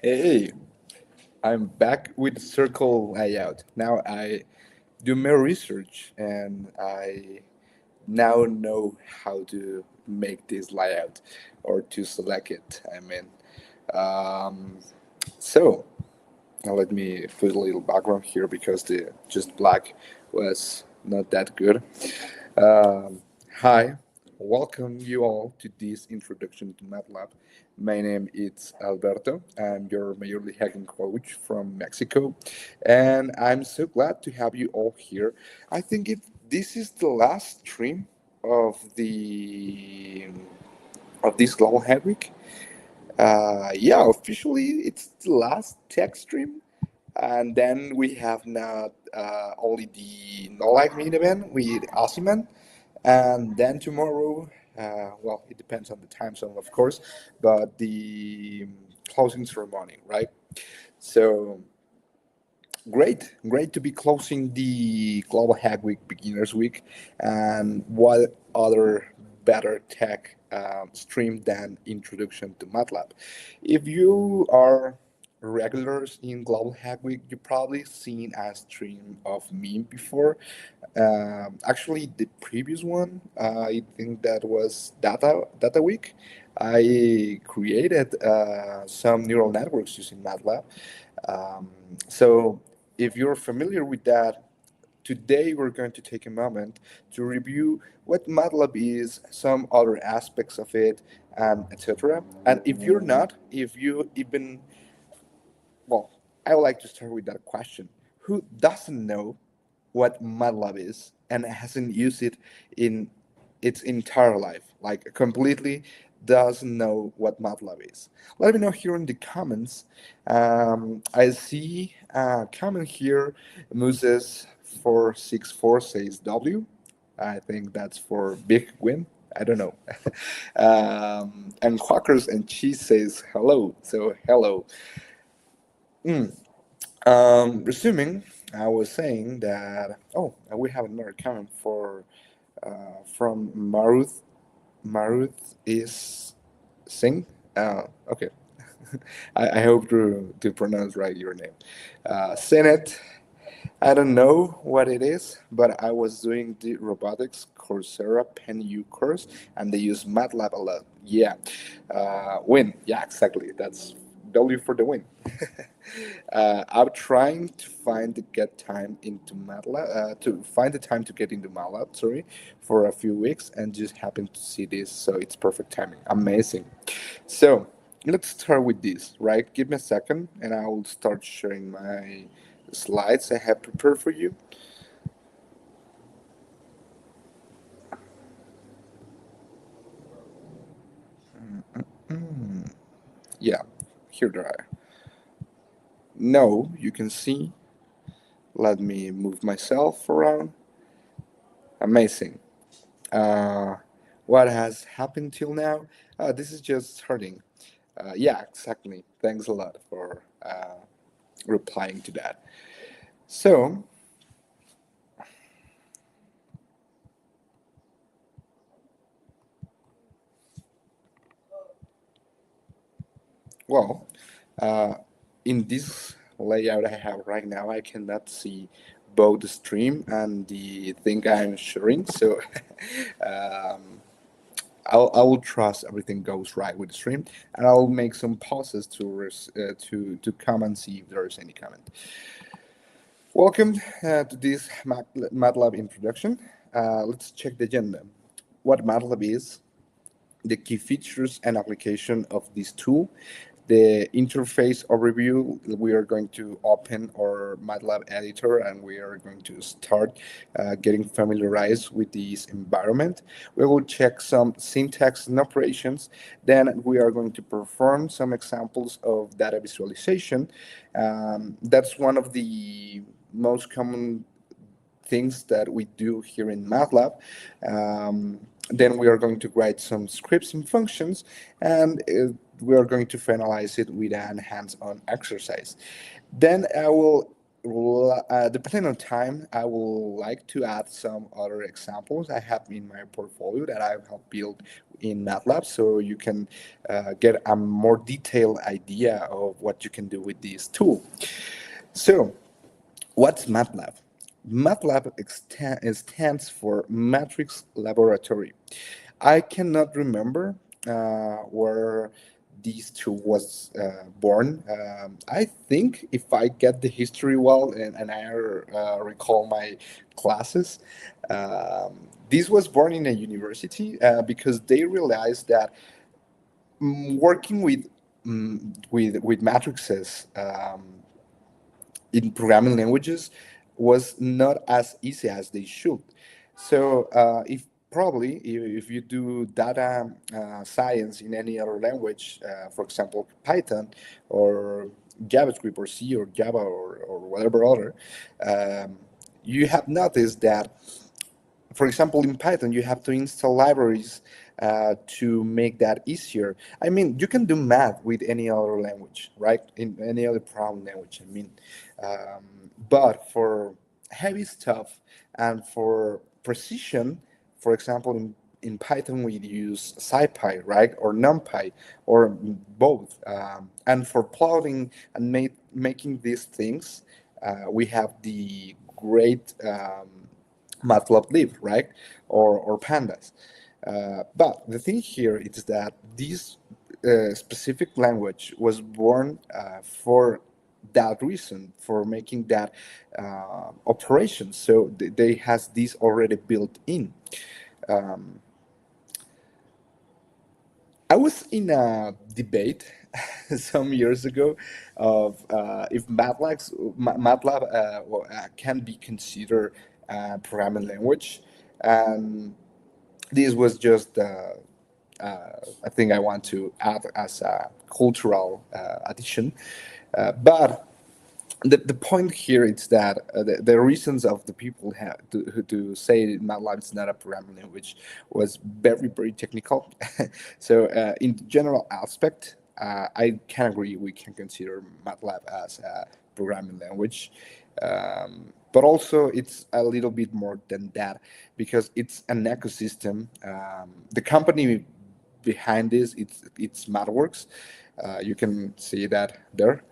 Hey, I'm back with circle layout. Now I do more research and I now know how to make this layout or to select it. Um, so now let me put a little background here because the just black was not that good. Um, Hi, welcome you all to this introduction to MATLAB. My name is Alberto. I'm your Majorly Hacking coach from Mexico, and I'm so glad to have you all here. I think this is the last stream of the of this global hack week. Yeah, officially it's the last tech stream, and then we have now only the No Like Me event with Asiman, and then tomorrow, well, it depends on the time zone, of course, but the closing ceremony, right? So great to be closing the Global Hack Week, Beginners Week, and what other better tech stream than Introduction to MATLAB. If you are regulars in Global Hack Week, you probably seen a stream of me before. Actually, the previous one, I think that was Data Week. I created some neural networks using MATLAB. Um, so if you're familiar with that, today we're going to take a moment to review what MATLAB is, some other aspects of it, and etc. And if you're not, if you even, well, I would like to start with that question. Who doesn't know what MATLAB is and hasn't used it in its entire life? Like, completely doesn't know what MATLAB is. Let me know here in the comments. I see a comment here. Moses464 says W. I think that's for big win. I don't know. And Quackers and Cheese says hello. So hello. Mm. Resuming, I was saying that. Oh, we have another comment from Maruth. Maruth is Singh. Okay. I hope to pronounce right your name. Senate. I don't know what it is, but I was doing the robotics Coursera PenU course, and they use MATLAB a lot. Yeah, win. Yeah, exactly. That's W for the win. I'm trying to find the get time into MATLAB, to find the time to get into MATLAB. Sorry, for a few weeks, and just happened to see this, so it's perfect timing. Amazing. So let's start with this, right? Give me a second, and I will start sharing my slides I have prepared for you. Mm, yeah, here they are. Now you can see. Let me move myself around. Amazing. Uh, what has happened till now? This is just starting. Yeah, exactly. Thanks a lot for replying to that. So, well, uh, in this layout I have right now, I cannot see both the stream and the thing I'm sharing. So, um, I will trust everything goes right with the stream, and I'll make some pauses to come and see if there is any comment. Welcome to this MATLAB introduction. Let's check the agenda. What MATLAB is, the key features and application of this tool, the interface overview. We are going to open our MATLAB editor and we are going to start getting familiarized with this environment. We will check some syntax and operations. Then we are going to perform some examples of data visualization. That's one of the most common things that we do here in MATLAB. Then we are going to write some scripts and functions, and we are going to finalize it with an hands-on exercise. Then I will Depending on time, I will like to add some other examples I have in my portfolio that I have built in MATLAB, so you can get a more detailed idea of what you can do with this tool. So, what's MATLAB? MATLAB stands for Matrix Laboratory. I cannot remember where these two was born. I think if I get the history well and I recall my classes, this was born in a university because they realized that working with matrices in programming languages was not as easy as they should. So if probably if you do data science in any other language, for example Python or JavaScript or C or Java or whatever other, um, you have noticed that, for example, in Python, you have to install libraries to make that easier. I mean, you can do math with any other language, right? In any other programming language. I mean, but for heavy stuff and for precision, for example, in Python we use SciPy, right, or NumPy, or both. And for plotting and making these things, we have the great MATLAB, right, or pandas. But the thing here is that this specific language was born for that reason, for making that operation. So they has this already built in. Um, I was in a debate some years ago of if MATLAB can be considered a programming language, and this was just a thing I want to add as a cultural addition. But the point here is that the reasons of the people to say MATLAB is not a programming language was very, very technical. So in the general aspect, I can agree we can consider MATLAB as a programming language. But also it's a little bit more than that because it's an ecosystem. The company behind this, it's MathWorks. You can see that there.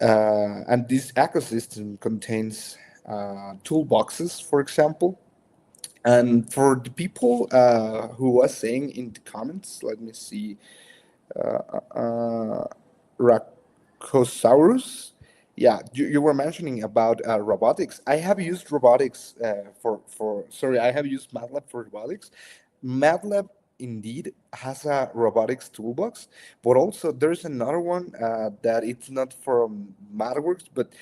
And this ecosystem contains toolboxes, for example. And for the people who was saying in the comments, let me see, uh, Racosaurus. Yeah, you were mentioning about robotics. I have used robotics for sorry, I have used MATLAB for robotics. MATLAB indeed has a robotics toolbox, but also there's another one that it's not from MathWorks, but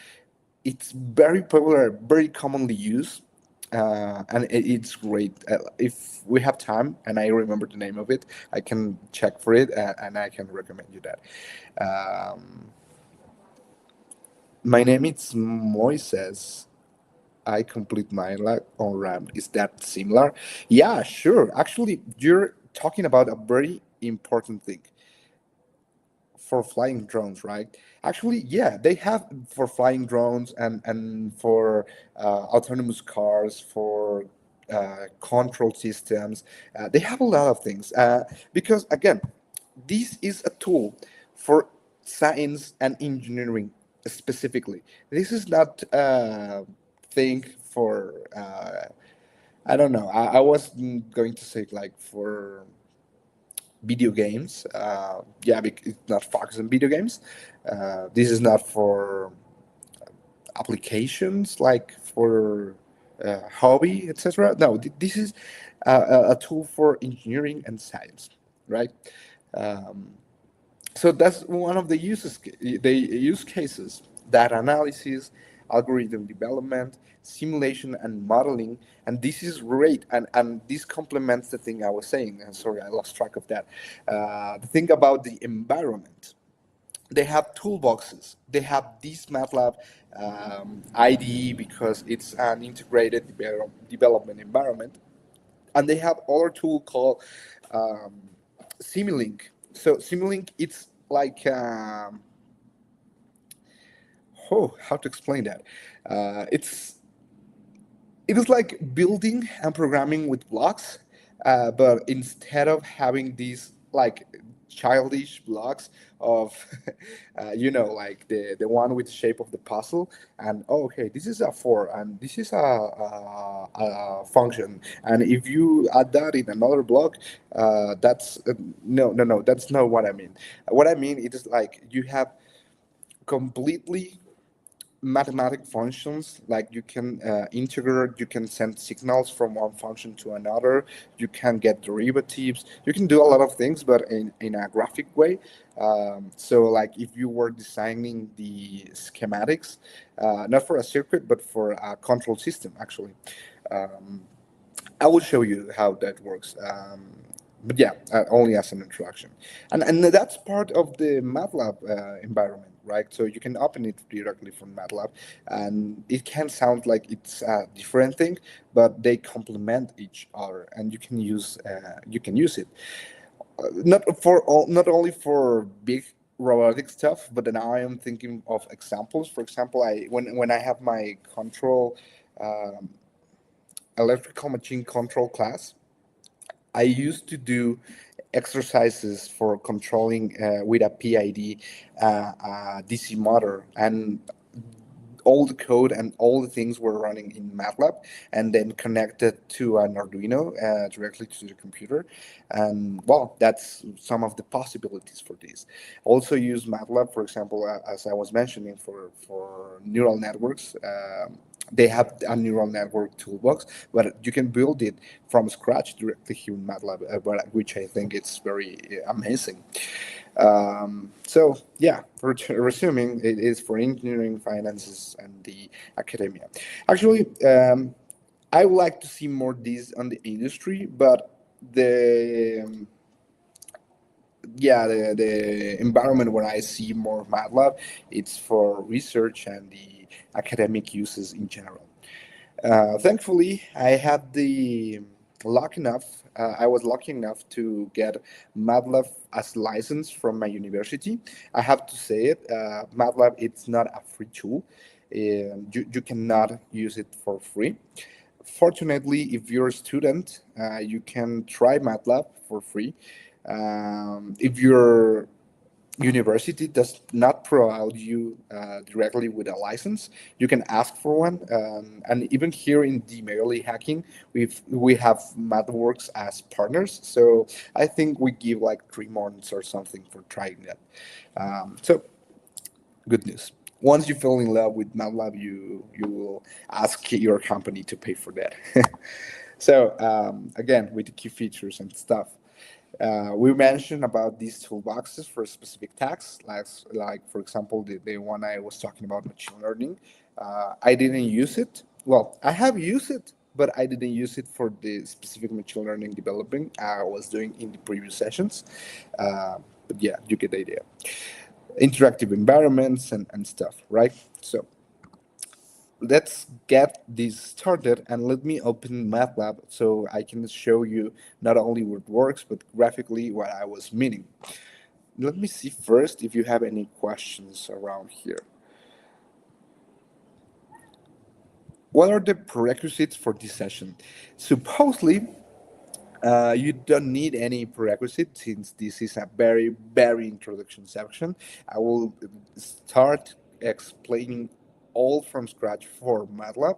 it's very popular, very commonly used, and it's great. If we have time and I remember the name of it, I can check for it and I can recommend you that. Um, my name is Moises. I complete my on RAM. Is that similar? Yeah, sure. Actually, you're talking about a very important thing for flying drones, right? Actually, yeah, they have for flying drones and for autonomous cars, for control systems. They have a lot of things because again, this is a tool for science and engineering specifically. This is not a thing for I don't know. I was going to say like for video games. Yeah, it's not focused on video games. This is not for applications like for hobby, etc. No, this is a tool for engineering and science, right? Um, so that's one of the use cases: data analysis, algorithm development, simulation and modeling. And this is great, and this complements the thing I was saying. And sorry, I lost track of that. The thing about the environment, they have toolboxes. They have this MATLAB IDE because it's an integrated development environment, and they have other tool called um, Simulink. So Simulink, it's like Oh, how to explain that? It's it is like building and programming with blocks, but instead of having these like childish blocks of like the one with the shape of the puzzle, and oh, okay, this is a for and this is a function, and if you add that in another block, that's no, that's not what I mean. What I mean, it is like you have completely mathematic functions, like you can integrate, you can send signals from one function to another, you can get derivatives, you can do a lot of things, but in a graphic way. So like if you were designing the schematics, not for a circuit but for a control system actually. um, I will show you how that works. But yeah, only as an introduction, and that's part of the MATLAB environment, right? So you can open it directly from MATLAB, and it can sound like it's a different thing, but they complement each other, and you can use it not only for big robotic stuff, but then I am thinking of examples. For example, I when I have my control. Um, Electrical machine control class, I used to do exercises for controlling with a PID, a DC motor, and all the code and all the things were running in MATLAB, and then connected to an Arduino directly to the computer. And well, that's some of the possibilities for this. Also use MATLAB, for example, as I was mentioning, for neural networks. They have a neural network toolbox, but you can build it from scratch directly here in MATLAB, which I think it's very amazing. So yeah, resuming, it is for engineering, finances, and the academia. Actually, I would like to see more this on the industry, but the the environment where I see more MATLAB, it's for research and the academic uses in general. Thankfully, I had the luck enough. I was lucky enough to get MATLAB as license from my university. I have to say it. MATLAB it's not a free tool. You cannot use it for free. Fortunately, if you're a student, you can try MATLAB for free. If your university does not provide you directly with a license, you can ask for one. And even here in the Merely Hacking, we have MathWorks as partners. So I think we give like 3 months or something for trying that. So good news. Once you fall in love with MATLAB, you will ask your company to pay for that. So again, with the key features and stuff. We mentioned about these toolboxes for specific tasks, like for example, the one I was talking about, machine learning. I didn't use it. Well, I have used it, but I didn't use it for the specific machine learning developing I was doing in the previous sessions. But yeah, you get the idea. Interactive environments and stuff, right? So let's get this started, and let me open MATLAB so I can show you not only what works but graphically what I was meaning. Let me see first if you have any questions around here. What are the prerequisites for this session? Supposedly, you don't need any prerequisite since this is a very introduction section. I will start explaining all from scratch for MATLAB,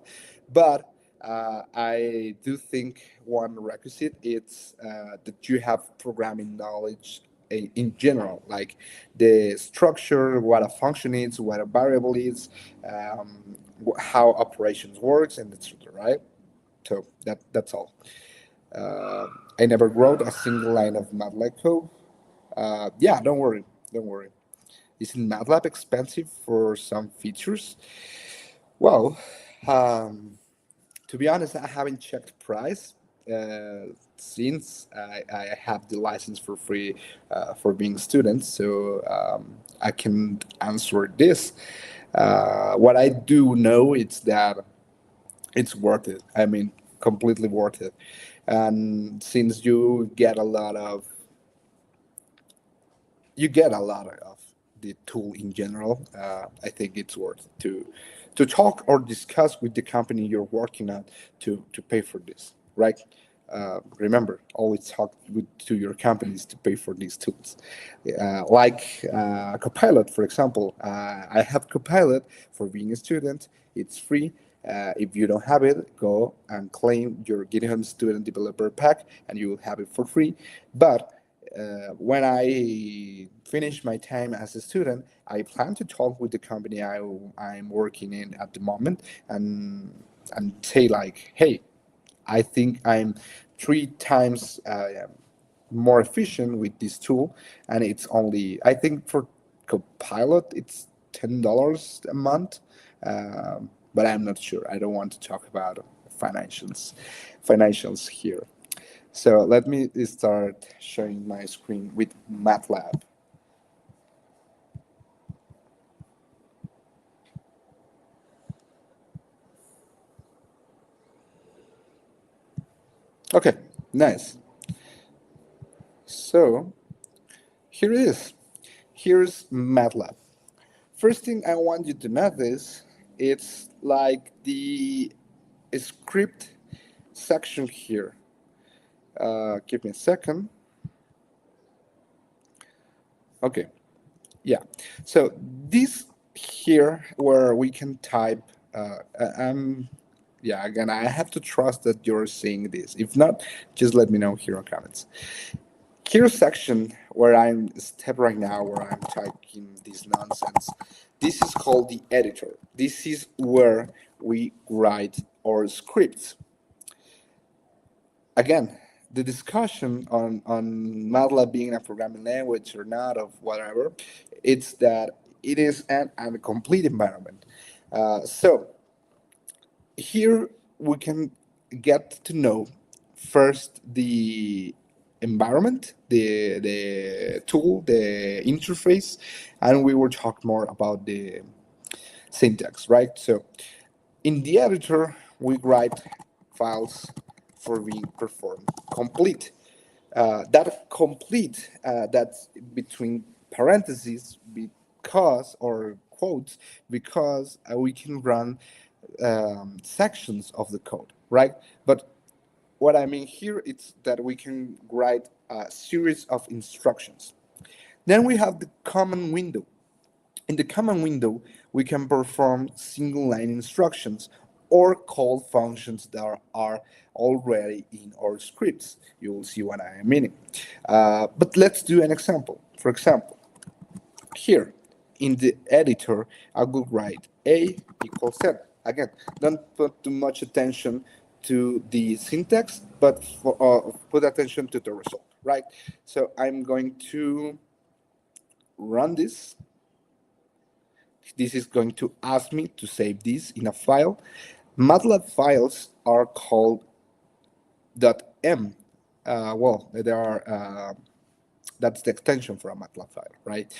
but I do think one requisite is that you have programming knowledge in general, like the structure, what a function is, what a variable is, how operations works, and etc. Right? So that's all. Uh, I never wrote a single line of MATLAB code. Yeah, don't worry. Isn't MATLAB expensive for some features? Well, um, to be honest, I haven't checked price since I have the license for free for being a student, so I can answer this. What I do know is that it's worth it. I mean, completely worth it. And since you get a lot of the tool in general, I think it's worth to talk or discuss with the company you're working at to pay for this, right? Remember, always talk to your companies to pay for these tools. Like Copilot, for example. I have Copilot for being a student. It's free. If you don't have it, go and claim your GitHub Student Developer Pack, and you will have it for free. But when I finish my time as a student, I plan to talk with the company I'm working in at the moment and say like, hey, I think I'm 3 times more efficient with this tool, and it's only I think for Copilot it's $10 a month, but I'm not sure. I don't want to talk about financials here. So let me start sharing my screen with MATLAB. Okay, nice. So here it is. Here's MATLAB. First thing I want you to notice, it's like the script section here. Give me a second. Okay, yeah. So this here where we can type. Yeah. Again, I have to trust that you're seeing this. If not, just let me know here on comments. Here's section where I'm step right now where I'm typing this nonsense. This is called the editor. This is where we write our scripts. Again, the discussion on MATLAB being a programming language or not, of whatever, it's that it is a complete environment. So here we can get to know first the environment, the tool, the interface, and we will talk more about the syntax, right? So in the editor, we write files for being performed complete. That complete, that's between parentheses because, or quotes, because we can run sections of the code, right? But what I mean here is that we can write a series of instructions. Then we have the command window. In the command window, we can perform single line instructions or call functions that are already in our scripts. You will see what I mean. But let's do an example. For example, here in the editor, I will write A equals Z. Again, don't put too much attention to the syntax, but put attention to the result, right? So I'm going to run this. This is going to ask me to save this in a file. MATLAB files are called .m. Well, there are that's the extension for a MATLAB file, right?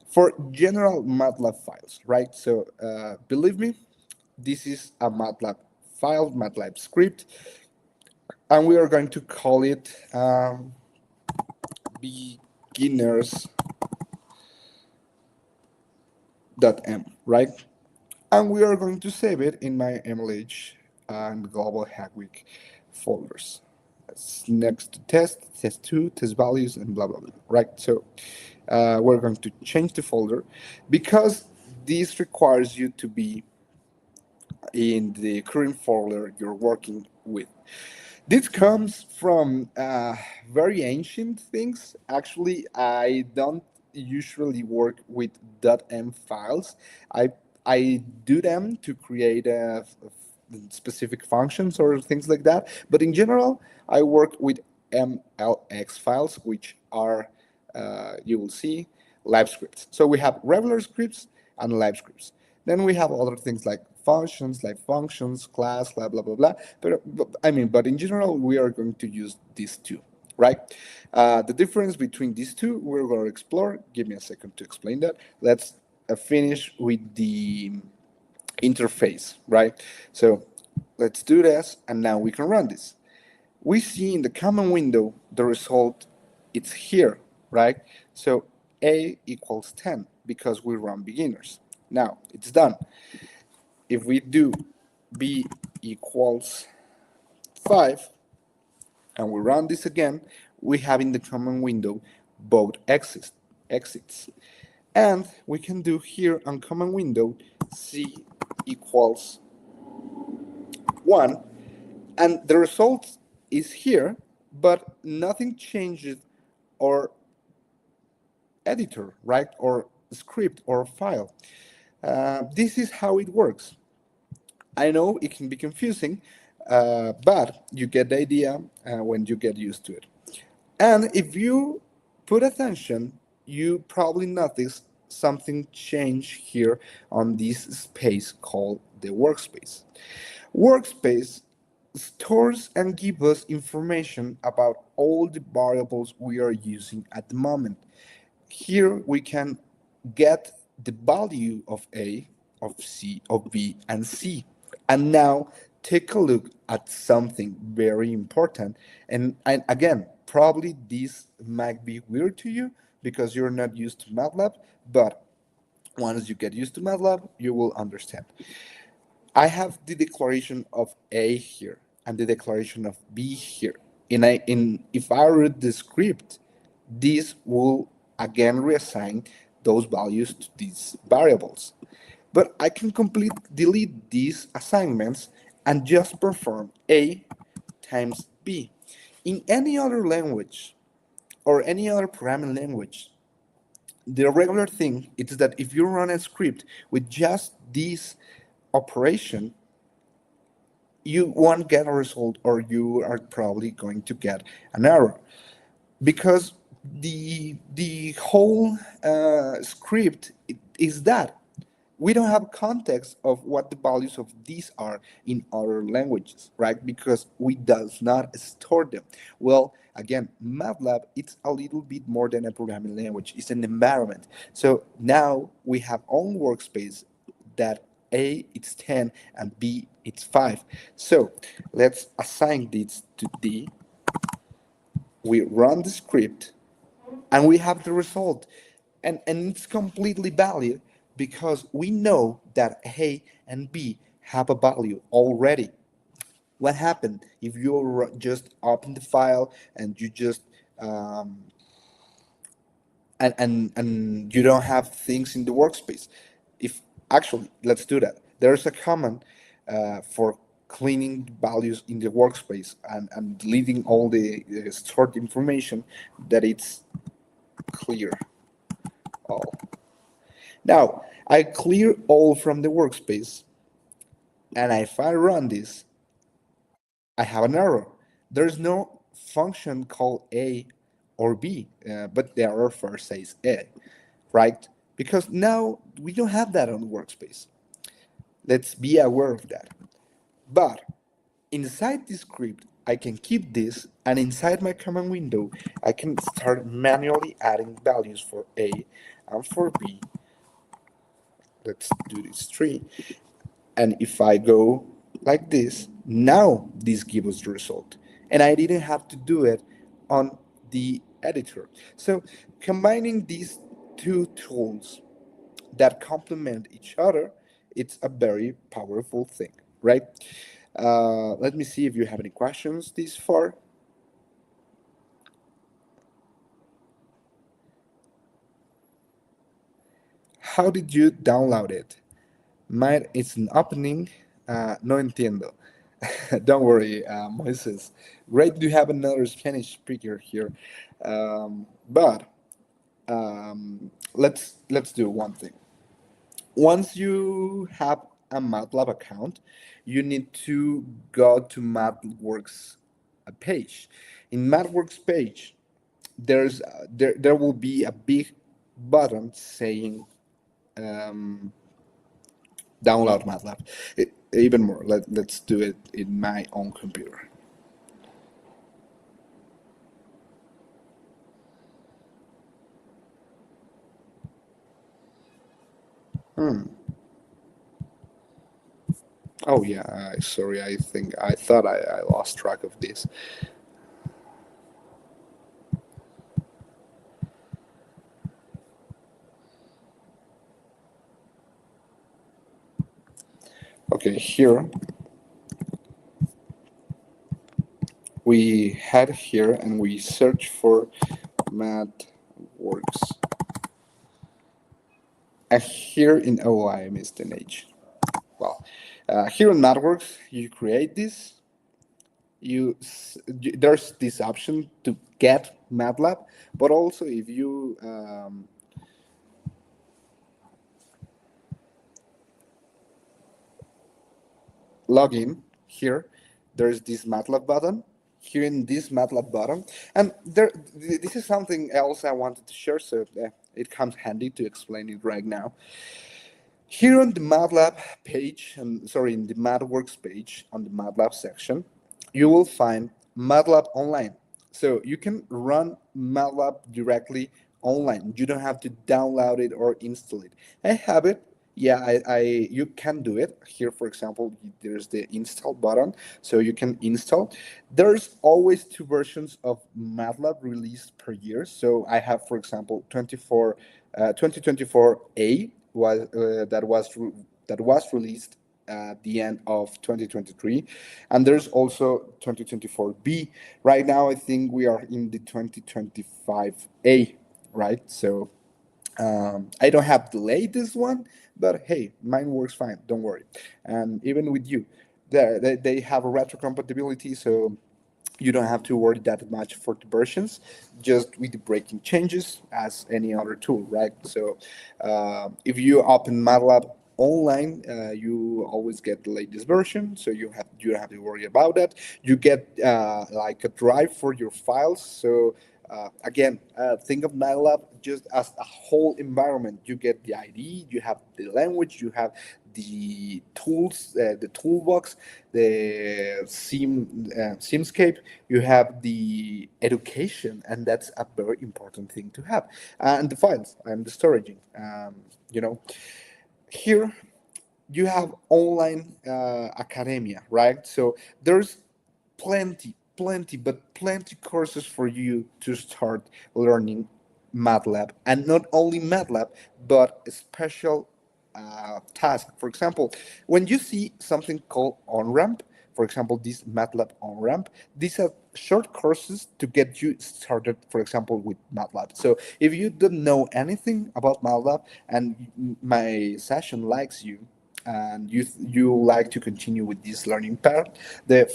For general MATLAB files, right? So believe me, this is a MATLAB file, MATLAB script, and we are going to call it beginners.m, right? And we are going to save it in my MLH and Global Hack Week folders. It's next to test 2, test values, and blah, blah, blah, right? So we're going to change the folder because this requires you to be in the current folder you're working with. This comes from very ancient things. Actually, I don't usually work with .m files. I I do them to create specific functions or things like that. But in general, I work with MLX files, which are you will see live scripts. So we have regular scripts and live scripts. Then we have other things like functions, class, blah, blah, blah, blah. But in general, we are going to use these two, right? The difference between these two, we're going to explore. Give me a second to explain that. Let's finish with the interface, right? So let's do this, and now we can run this. We see in the command window the result, it's here, right? So a equals 10 because we run beginners. Now it's done. If we do b equals 5 and we run this again, we have in the command window both exits. And we can do here on command window c equals 1, and the result is here, but nothing changes our editor, right, or script or file. This is how it works. I know it can be confusing, but you get the idea when you get used to it. And if you put attention, you probably notice something change here on this space called the workspace. Workspace stores and gives us information about all the variables we are using at the moment. Here we can get the value of A, of C, of B, and C. And now take a look at something very important. And again, probably this might be weird to you because you're not used to MATLAB, but once you get used to MATLAB, you will understand. I have the declaration of A here and the declaration of B here. If I read the script, this will again reassign those values to these variables. But I can delete these assignments and just perform A times B. In any other language or any other programming language, the regular thing is that if you run a script with just this operation, you won't get a result or you are probably going to get an error because the whole script is that we don't have context of what the values of these are in other languages, right? Because we does not store them. Well, again, MATLAB, it's a little bit more than a programming language. It's an environment. So now we have own workspace that A, it's 10, and B, it's 5. So let's assign this to D. We run the script, and we have the result. And it's completely valid because we know that A and B have a value already. What happened if you just open the file and you just and you don't have things in the workspace? If actually, let's do that. There's a command for cleaning values in the workspace and deleting all the stored information that it's clear all. Now, I clear all from the workspace, and if I run this, I have an error. There's no function called A or B, but the error first says A, right? Because now we don't have that on the workspace. Let's be aware of that. But inside this script, I can keep this, and inside my command window, I can start manually adding values for A and for B. Let's do this 3. And if I go like this, now this gives us the result. And I didn't have to do it on the editor. So combining these two tools that complement each other, it's a very powerful thing, right? Let me see if you have any questions this far. How did you download it? Mine is an opening. No entiendo. Don't worry, Moises. Great to have another Spanish speaker here. But let's do one thing. Once you have a MATLAB account, you need to go to MathWorks page. In MathWorks page, there will be a big button saying download MATLAB. Even more, let's do it in my own computer. Oh yeah, sorry. I thought I lost track of this. Okay, here we head here and we search for MathWorks. And here in I missed an H. Well, here in MathWorks, you create this. There's this option to get MATLAB, but also if you log in here, there's this MATLAB button. Here in this MATLAB button, and this is something else I wanted to share, so it comes handy to explain it right now. Here on the MATLAB page, sorry, in the MathWorks page on the MATLAB section, you will find MATLAB online. So you can run MATLAB directly online. You don't have to download it or install it. I have it. Yeah, you can do it. Here, for example, there's the install button, so you can install. There's always two versions of MATLAB released per year. So I have, for example, 2024A was that was released at the end of 2023, and there's also 2024B. Right now, I think we are in the 2025A, right? So I don't have the latest one, but hey, mine works fine. Don't worry. And even with you, they have a retro compatibility, so you don't have to worry that much for the versions, just with the breaking changes as any other tool, right? So if you open MATLAB online, you always get the latest version, so you don't have to worry about that. You get like a drive for your files, so again, think of MATLAB just as a whole environment. You get the ID, you have the language, you have the tools, the toolbox, the Simscape, you have the education, and that's a very important thing to have. And the files and the storaging. You know, here you have online academia, right? So there's plenty courses for you to start learning MATLAB, and not only MATLAB, but a special task. For example, when you see something called on-ramp, for example, this MATLAB on-ramp, these are short courses to get you started, for example, with MATLAB. So if you don't know anything about MATLAB and my session likes you, and you like to continue with this learning path, the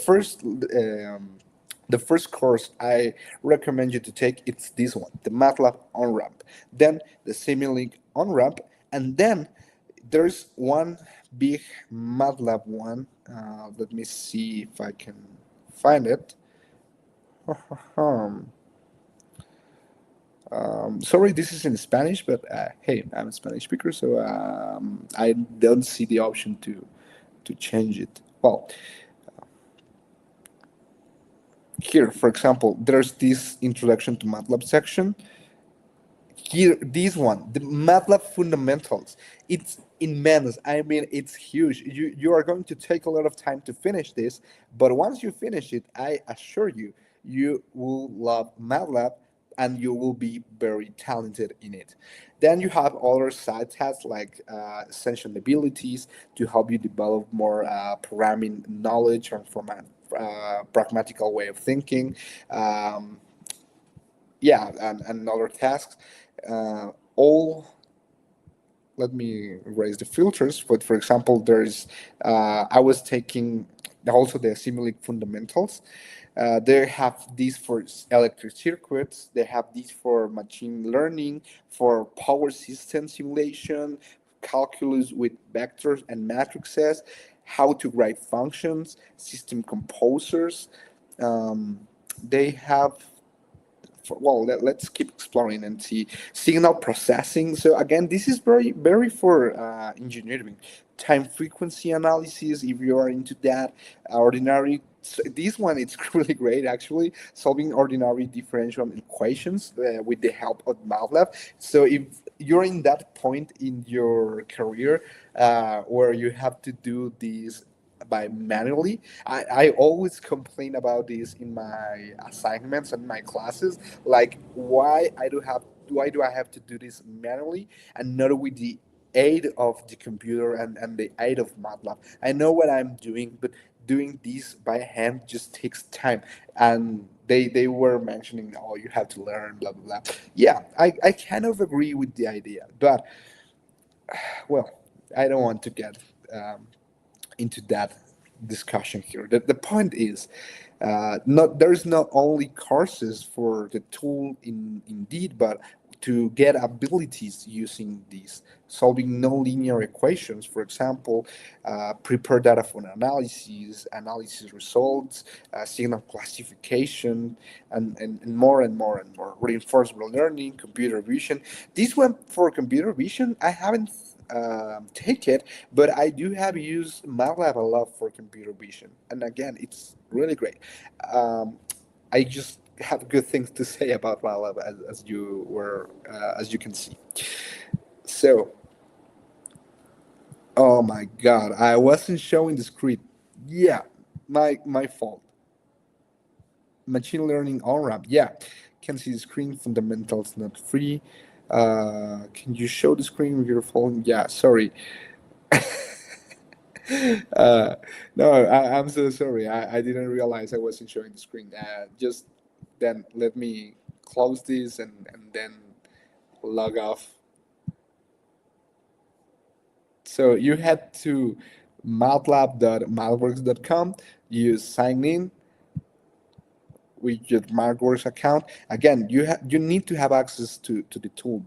first course I recommend you to take, it's this one, the MATLAB on-ramp, then the Simulink on-ramp, and then there's one big MATLAB one. Let me see if I can find it. Sorry, this is in Spanish, but hey, I'm a Spanish speaker, so I don't see the option to change it. Well, here, for example, there's this introduction to MATLAB section. Here, this one, the MATLAB fundamentals. It's immense. I mean, it's huge. You are going to take a lot of time to finish this, but once you finish it, I assure you, you will love MATLAB and you will be very talented in it. Then you have other side tasks like essential abilities to help you develop more programming knowledge and from a pragmatical way of thinking. Yeah, and other tasks. All Let me raise the filters. But for example, there's I was taking also the Simulink fundamentals. They have these for electric circuits. They have these for machine learning, for power system simulation, calculus with vectors and matrices, how to write functions, system composers. They have well, let's keep exploring and see signal processing. So again, this is very for engineering. Time frequency analysis, if you are into that. Ordinary, this one it's really great actually, solving ordinary differential equations with the help of MATLAB. So if you're in that point in your career where you have to do these by manually. I always complain about this in my assignments and my classes. Like why do I have to do this manually and not with the aid of the computer and the aid of MATLAB. I know what I'm doing, but doing this by hand just takes time. And they were mentioning, oh, you have to learn, blah, blah, blah. Yeah, I kind of agree with the idea. But, well, I don't want to get into that discussion here. The point is, not there's not only courses for the tool in Indeed, but to get abilities using these, solving nonlinear equations, for example, prepare data for analysis, analysis results, signal classification, and more and more and more. Reinforceable learning, computer vision. This one for computer vision, I haven't take it, but I do have used MATLAB a lot for computer vision, and again, it's really great. Um, I just have good things to say about MATLAB, as you can see. So, oh my God, I wasn't showing the screen. Yeah, my fault. Machine learning on ramp. Yeah, can see the screen. Fundamentals not free. Can you show the screen with your phone? Yeah, sorry. Uh, no, I'm so sorry. I didn't realize I wasn't showing the screen. Just then let me close this and then log off. So you head to matlab.malworks.com, you sign in, with your MarkWorks account. Again, you need to have access to the tool.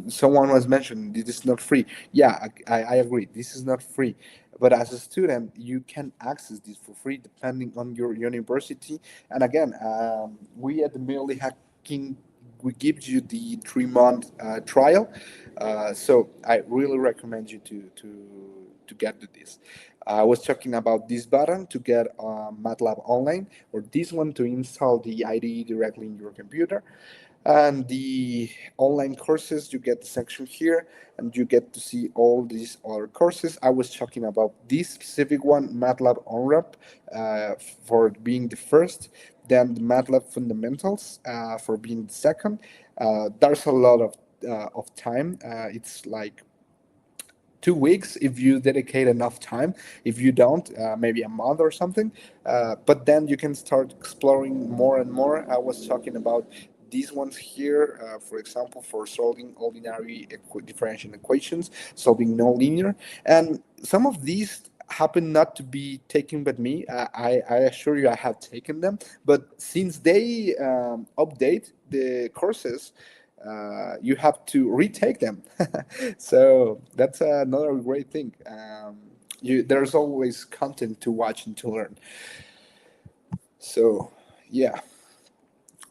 Someone was mentioning this is not free. Yeah, I agree. This is not free. But as a student, you can access this for free depending on your university. And again, we at the Merely Hacking, we give you the 3 month trial. So I really recommend you to get to this. I was talking about this button to get MATLAB online, or this one to install the IDE directly in your computer. And the online courses, you get the section here, and you get to see all these other courses. I was talking about this specific one, MATLAB OnRamp, for being the first, then the MATLAB Fundamentals for being the second. There's a lot of time. It's like 2 weeks if you dedicate enough time. If you don't, maybe a month or something. But then you can start exploring more and more. I was talking about these ones here, for example, for solving ordinary differential equations, solving nonlinear, and some of these happen not to be taken by me. I assure you, I have taken them. But since they update the courses, you have to retake them. So that's another great thing. There's always content to watch and to learn. So, yeah,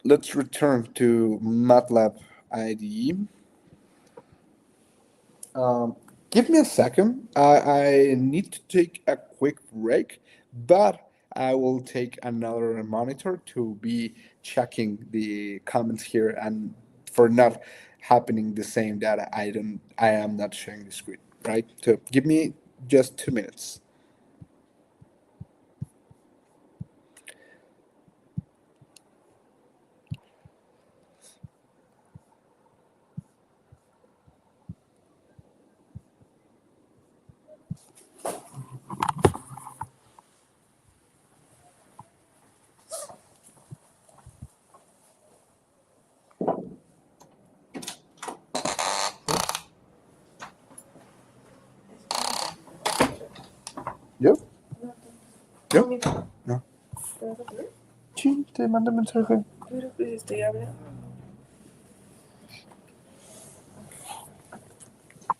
let's return to MATLAB IDE. Um, Give me a second. I need to take a quick break, but I will take another monitor to be checking the comments here and for not happening the same that I am not sharing the screen, right? So give me just 2 minutes. ¿Yo? ¿Yo? No. Sí, te mando mensaje. Pero pues estoy hablando.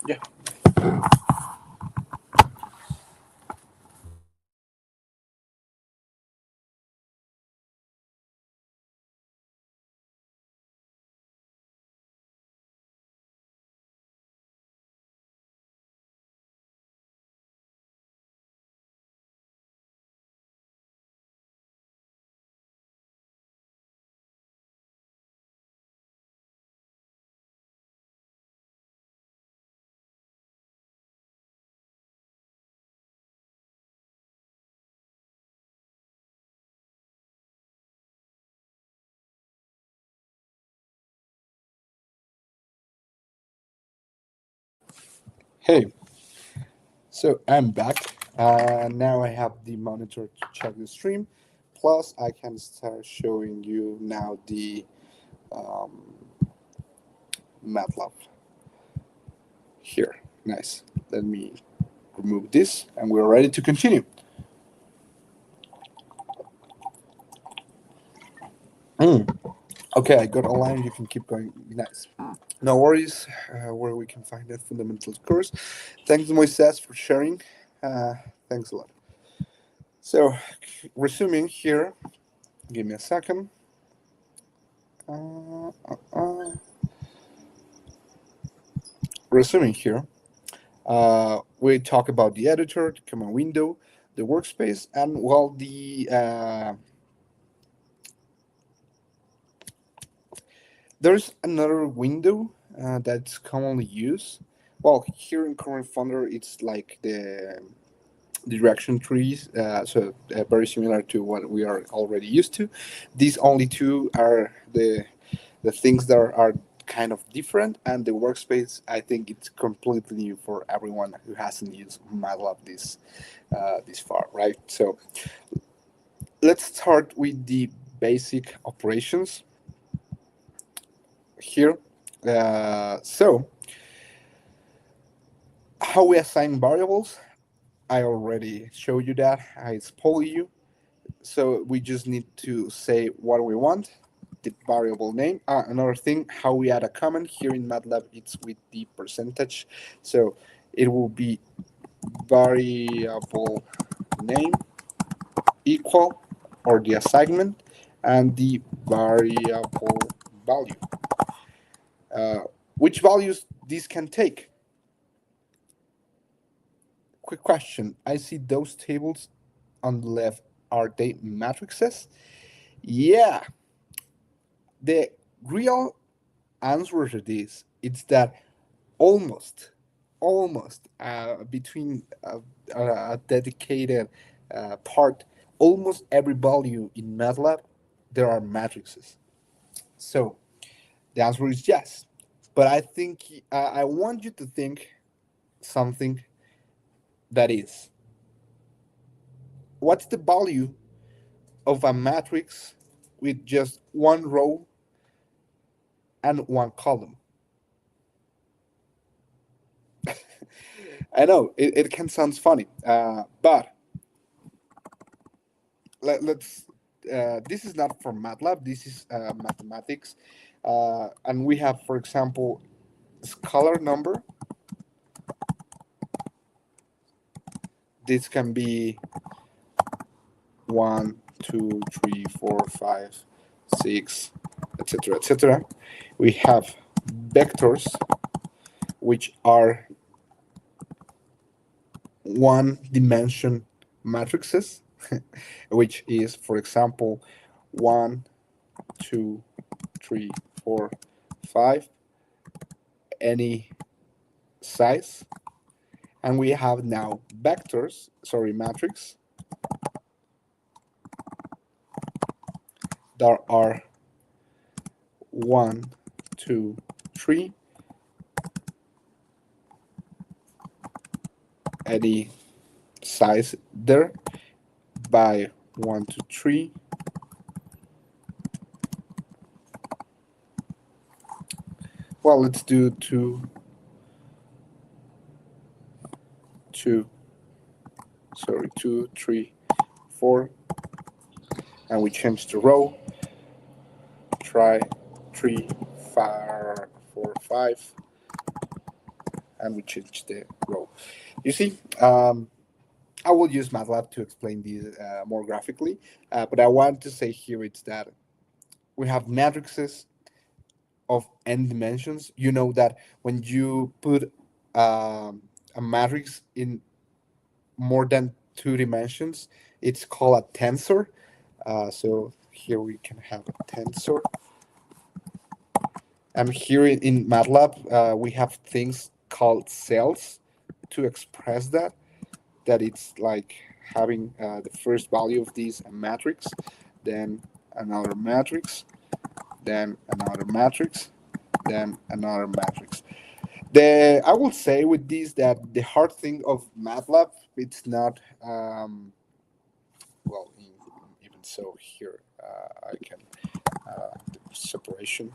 Ya. Hey, so I'm back. Now I have the monitor to check the stream. Plus, I can start showing you now the um, MATLAB here. Nice. Let me remove this, and we're ready to continue. Mm. Okay, I got a line. You can keep going. Nice. No worries. Where we can find that fundamental course. Thanks, Moises, for sharing. Uh, Thanks a lot. So, resuming here. Give me a second. Uh, uh, uh. Resuming here. We talk about the editor, the command window, the workspace, and well, there's another window that's commonly used. Well, here in Current Founder, it's like the direction trees, so very similar to what we are already used to. These only two are the things that are kind of different, and the workspace, I think it's completely new for everyone who hasn't used MATLAB this far, right? So let's start with the basic operations here. So how we assign variables, I already showed you that. I spoiled you. So we just need to say what we want, the variable name. Another thing, how we add a comment here in MATLAB, it's with the percentage. So it will be variable name equal, or the assignment, and the variable value. Uh, which values this can take? Quick question. I see those tables on the left. Are they matrices? Yeah. The real answer to this is that almost, between a dedicated part, almost every value in MATLAB, there are matrices. So the answer is yes. But I think I want you to think something that is, what's the value of a matrix with just one row and one column? I know it can sound funny, but let's. This is not from MATLAB. This is mathematics, and we have, for example, scalar number. This can be 1, 2, 3, 4, 5, 6, etc., etc. We have vectors, which are one dimension matrices, which is, for example, 1, 2, 3, 4, 5, any size. And we have now matrix, that are 1, 2, 3, any size there, by 1 to 3. Well, let's do 2, 3, 4, and we change the row. Try 3, 5, 4, 5, and we change the row. You see, I will use MATLAB to explain these more graphically, but I want to say here it's that we have matrices of n dimensions. You know that when you put a matrix in more than 2 dimensions, it's called a tensor. So here we can have a tensor. And here in MATLAB, we have things called cells to express that. That it's like having the first value of this a matrix, then another matrix, then another matrix, then another matrix. The I will say with this that the hard thing of MATLAB, it's not well. Even so, here I can the separation.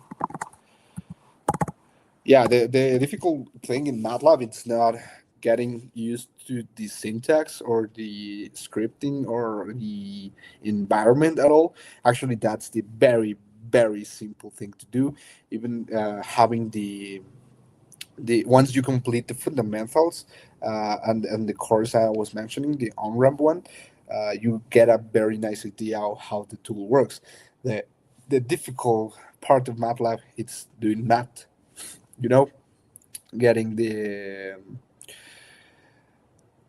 Yeah, the difficult thing in MATLAB, it's not getting used to the syntax or the scripting or the environment at all. Actually, that's the very simple thing to do. Even having the once you complete the fundamentals and the course I was mentioning, the on ramp one, you get a very nice idea of how the tool works. The the difficult part of MATLAB, it's doing math. You know, getting the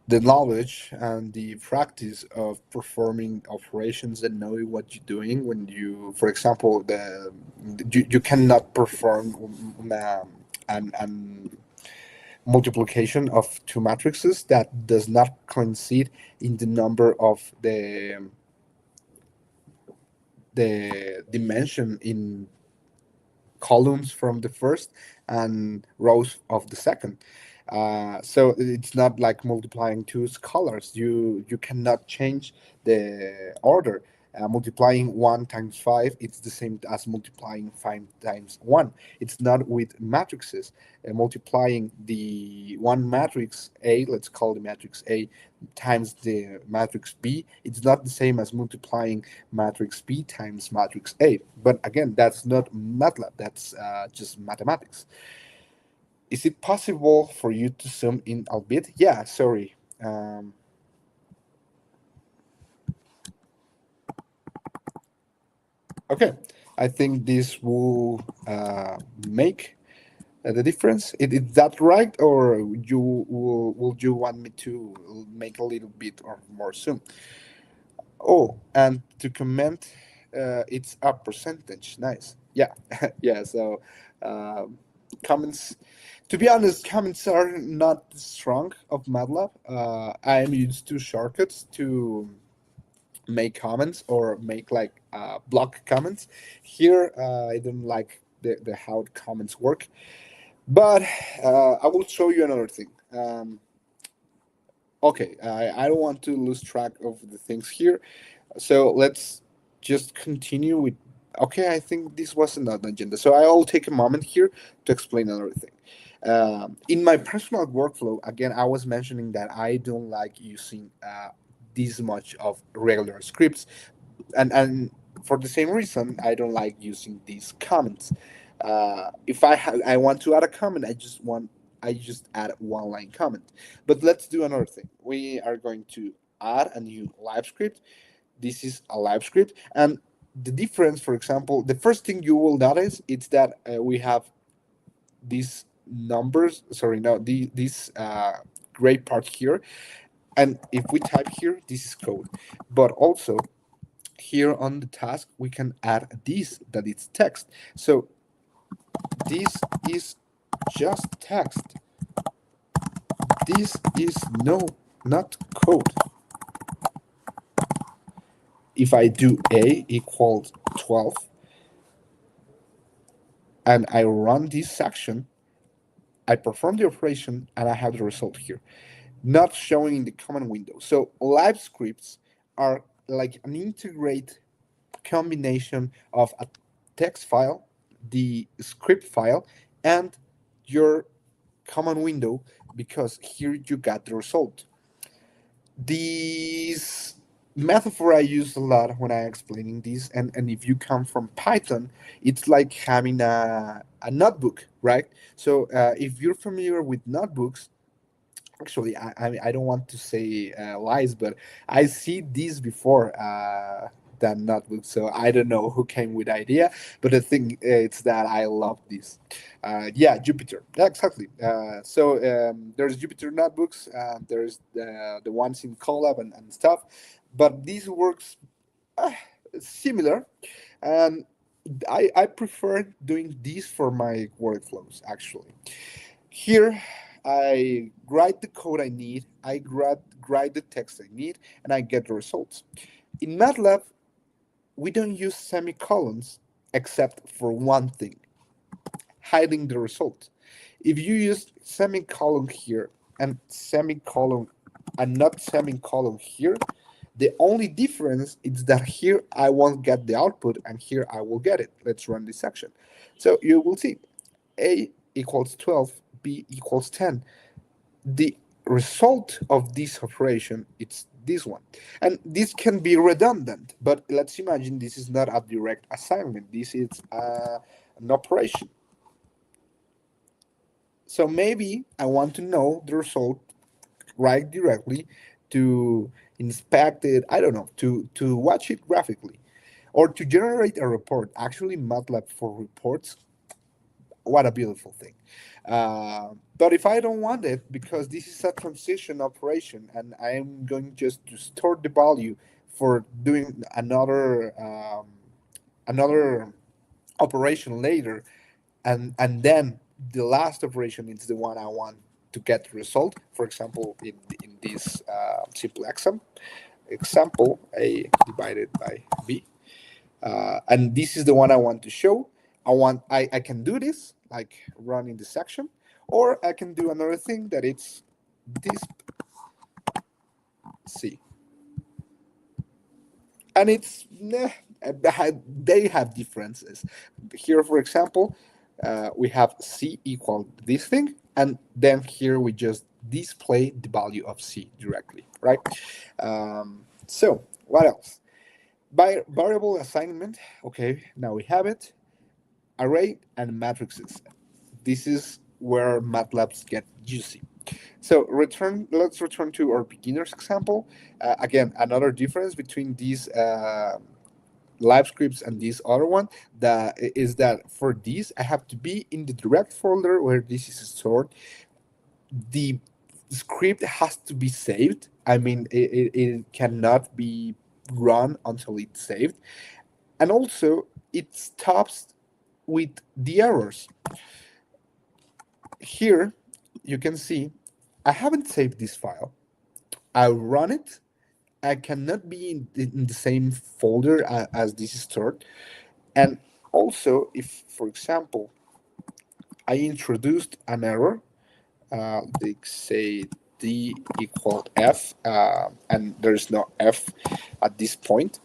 knowledge and the practice of performing operations and knowing what you're doing when you, for example, you cannot perform an multiplication of two matrices that does not coincide in the number of the dimension in columns from the first and rows of the second. So it's not like multiplying two scalars. You cannot change the order. Multiplying 1 times 5, it's the same as multiplying 5 times 1. It's not with matrices. Multiplying the one matrix A, let's call the matrix A, times the matrix B, it's not the same as multiplying matrix B times matrix A. But again, that's not MATLAB, that's just mathematics. Is it possible for you to zoom in a bit? Yeah, sorry. Okay, I think this will make the difference. Is that right, or will you want me to make a little bit or more zoom? Oh, and to comment, it's a percentage. Nice. Yeah, yeah. So, um, comments. To be honest, comments are not strong of MATLAB. I am used to shortcuts to make comments or make like block comments. Here, I don't like the how the comments work. But I will show you another thing. Okay, I don't want to lose track of the things here. So let's just continue with. Okay, I think this wasn't an agenda. So I'll take a moment here to explain another thing. In my personal workflow, again, I was mentioning that I don't like using this much of regular scripts, and for the same reason, I don't like using these comments. If I want to add a comment, I just add one line comment. But let's do another thing. We are going to add a new live script. This is a live script, and the difference, for example, the first thing you will notice is that we have these numbers. Sorry, no, this gray part here, and if we type here, this is code. But also here on the task, we can add this that it's text. So this is just text. This is not code. If I do a equals 12 and I run this section, I perform the operation and I have the result here, not showing in the command window. So live scripts are like an integrate combination of a text file, the script file, and your command window, because here you got the result. This metaphor I use a lot when I explaining this, and if you come from Python, it's like having a notebook, right? So if you're familiar with notebooks, actually, I don't want to say lies, but I see these before that notebook. So I don't know who came with the idea, but the thing it's that I love this. Yeah, Jupyter. Yeah, exactly. So there's Jupyter notebooks. There's the ones in Colab and stuff, but this works uh, similar, and I prefer doing this for my workflows actually. Here, I write the code I need, write the text I need, and I get the results. In MATLAB, we don't use semicolons except for one thing, hiding the result. If you use semicolon here and semicolon and not semicolon here, the only difference is that here I won't get the output and here I will get it. Let's run this section. So you will see A equals 12, B equals 10. The result of this operation it's this one, and this can be redundant, but let's imagine this is not a direct assignment. This is an operation. So maybe I want to know the result right directly to inspect it, I don't know, to watch it graphically or to generate a report. Actually, MATLAB for reports, what a beautiful thing. But if I don't want it, because this is a transition operation and I'm going just to store the value for doing another operation later, and then the last operation is the one I want to get the result. For example, in this simple example, A divided by B, and this is the one I want to show. I can do this like running the section, or I can do another thing that it's this C, and it's they have differences. Here, for example, we have C equal this thing, and then here we just display the value of C directly, right? So what else? By variable assignment, okay, now we have it. Array and matrices. This is where MATLABs get juicy. So let's return to our beginner's example. Again, another difference between these live scripts and this other one that is that for this I have to be in the direct folder where this is stored. The script has to be saved. I mean, it cannot be run until it's saved, and also it stops with the errors. Here you can see I haven't saved this file. I run it. I cannot be in the same folder as this is stored. And also, if, for example, I introduced an error, they say D equal F, and there's no F at this point,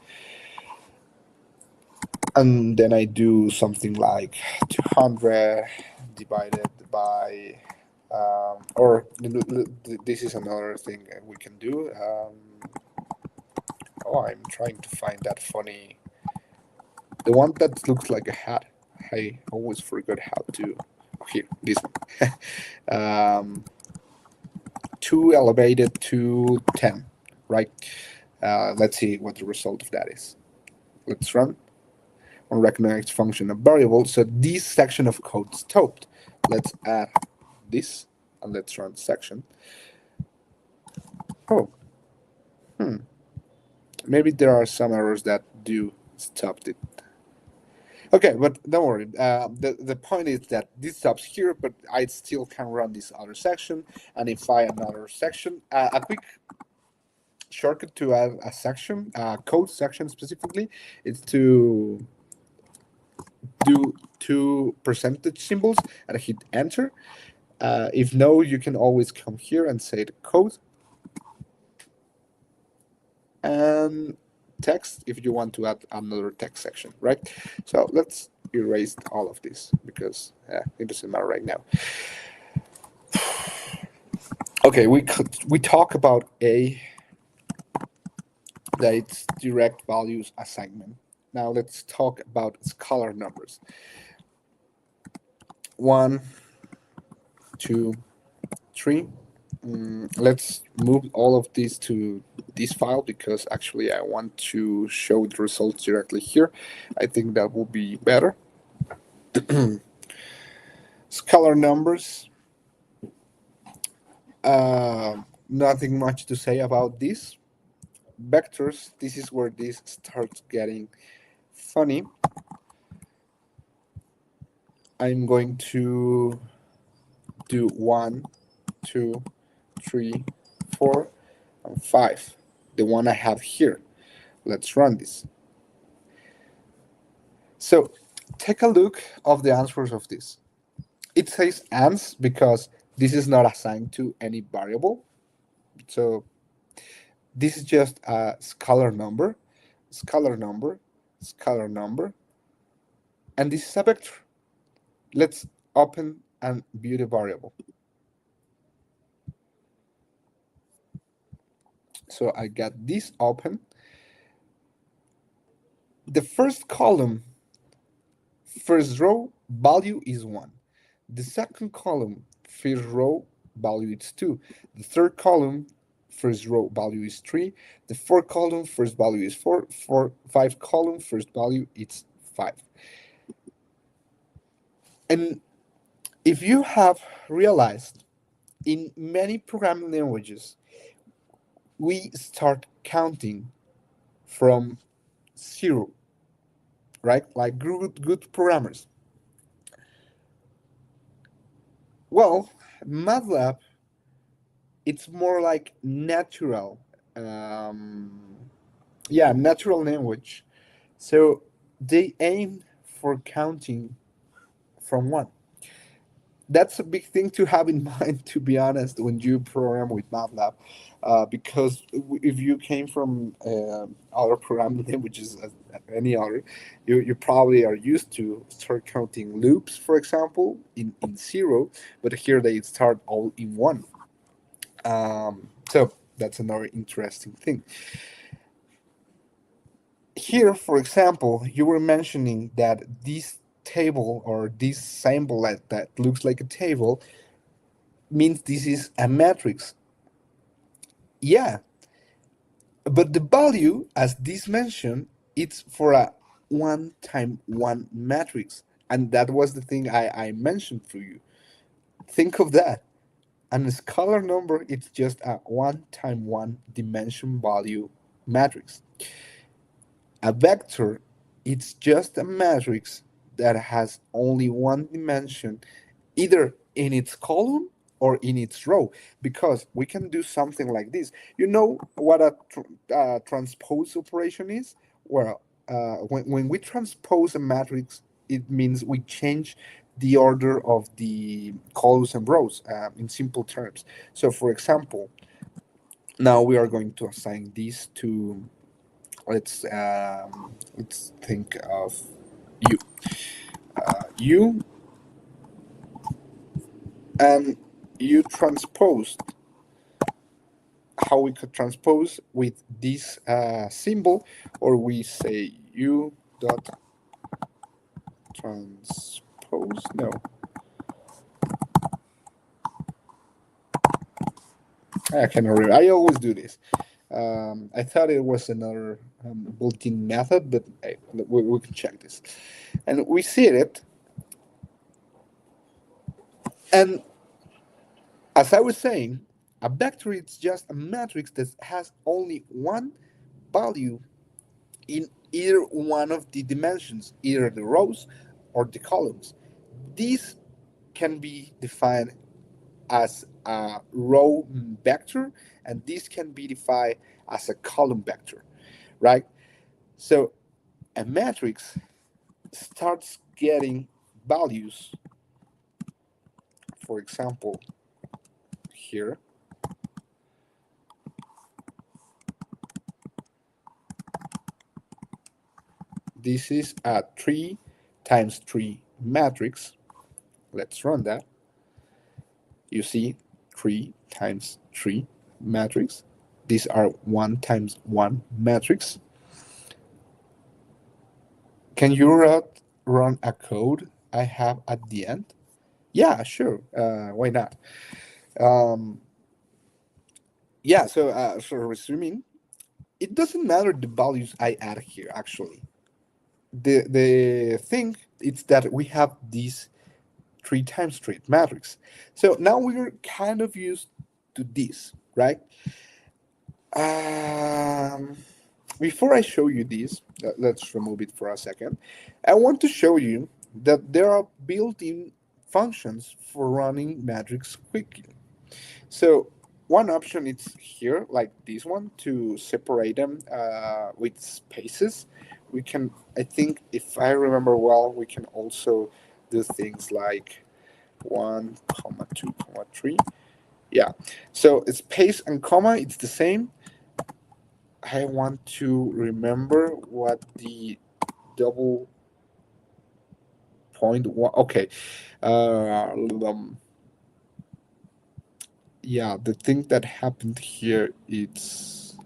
and then I do something like 200 divided by, or this is another thing we can do. Oh, I'm trying to find that funny, the one that looks like a hat. I always forgot how to. Oh, here, this one. 2 elevated to 10, right? Let's see what the result of that is. Let's run. Unrecognized function of variable. So this section of code stopped. Let's add this and let's run section. Oh, maybe there are some errors that do stop it. Okay, but don't worry. The point is that this stops here, but I still can run this other section. And if I another section, a quick shortcut to add a section, code section specifically, is to do 2 percentage symbols and hit enter. If no, you can always come here and say the code and text if you want to add another text section, right? So let's erase all of this because it doesn't matter right now. Okay, we talk about A, that it's direct values assignment. Now let's talk about scalar numbers. 1, 2, 3. Let's move all of these to this file because actually I want to show the results directly here. I think that will be better. Scalar numbers. Nothing much to say about this. Vectors, this is where this starts getting funny. I'm going to do 1, 2, 3, 4, and 5. The one I have here. Let's run this. So take a look of the answers of this. it says ans because this is not assigned to any variable. So this is just a scalar number, scalar number, scalar number, and this is a vector. Let's open and view the variable. So I got this open. The first column, first row, value is 1. The second column, first row, value is 2. The third column, first row, value is 3. The fourth column, first value is 4. Five column, first value is 5. And if you have realized, in many programming languages, we start counting from 0, right? Like good programmers. Well, MATLAB, it's more like natural. Um, yeah, natural language. So they aim for counting from 1. That's a big thing to have in mind, to be honest, when you program with MATLAB, because if you came from other programming languages, any other, you probably are used to start counting loops, for example, in 0, but here they start all in 1. So that's another interesting thing. Here, for example, you were mentioning that this table or this symbol that looks like a table means this is a matrix. Yeah, but the value, as this mentioned, it's for a 1 time 1 matrix. And that was the thing I mentioned for you. Think of that. And a scalar number, it's just a 1 time 1 dimension value matrix. A vector, it's just a matrix that has only one dimension, either in its column or in its row, because we can do something like this. You know what a transpose operation is? Well, when we transpose a matrix, it means we change the order of the columns and rows, in simple terms. So, for example, now we are going to assign this to, let's think of u. U, and you transposed, how we could transpose with this symbol, or we say u dot transpose. No, I cannot remember. I always do this. I thought it was another built-in method, but hey, we can check this. And we see it. And as I was saying, a vector is just a matrix that has only one value in either one of the dimensions, either the rows or the columns. This can be defined as a row vector, and this can be defined as a column vector, right? So a matrix starts getting values, for example, here. This is a 3 times 3 matrix. Let's run that. You see 3 times 3 matrix. These are 1 times 1 matrix. Can you run a code I have at the end? Yeah, sure. Why not? Um, yeah, so resuming, it doesn't matter the values I add here, actually. The thing is that we have this 3 times 3 matrix. So now we're kind of used to this, right? Um, Before I show you this, let's remove it for a second. I want to show you that there are built-in functions for running matrix quickly. So one option is here, like this one, to separate them with spaces. We can, I think, if I remember well, we can also do things like 1, comma 2, comma 3. Yeah. So space and comma, it's the same. I want to remember what the double point was. Okay. Um, yeah, the thing that happened here, it's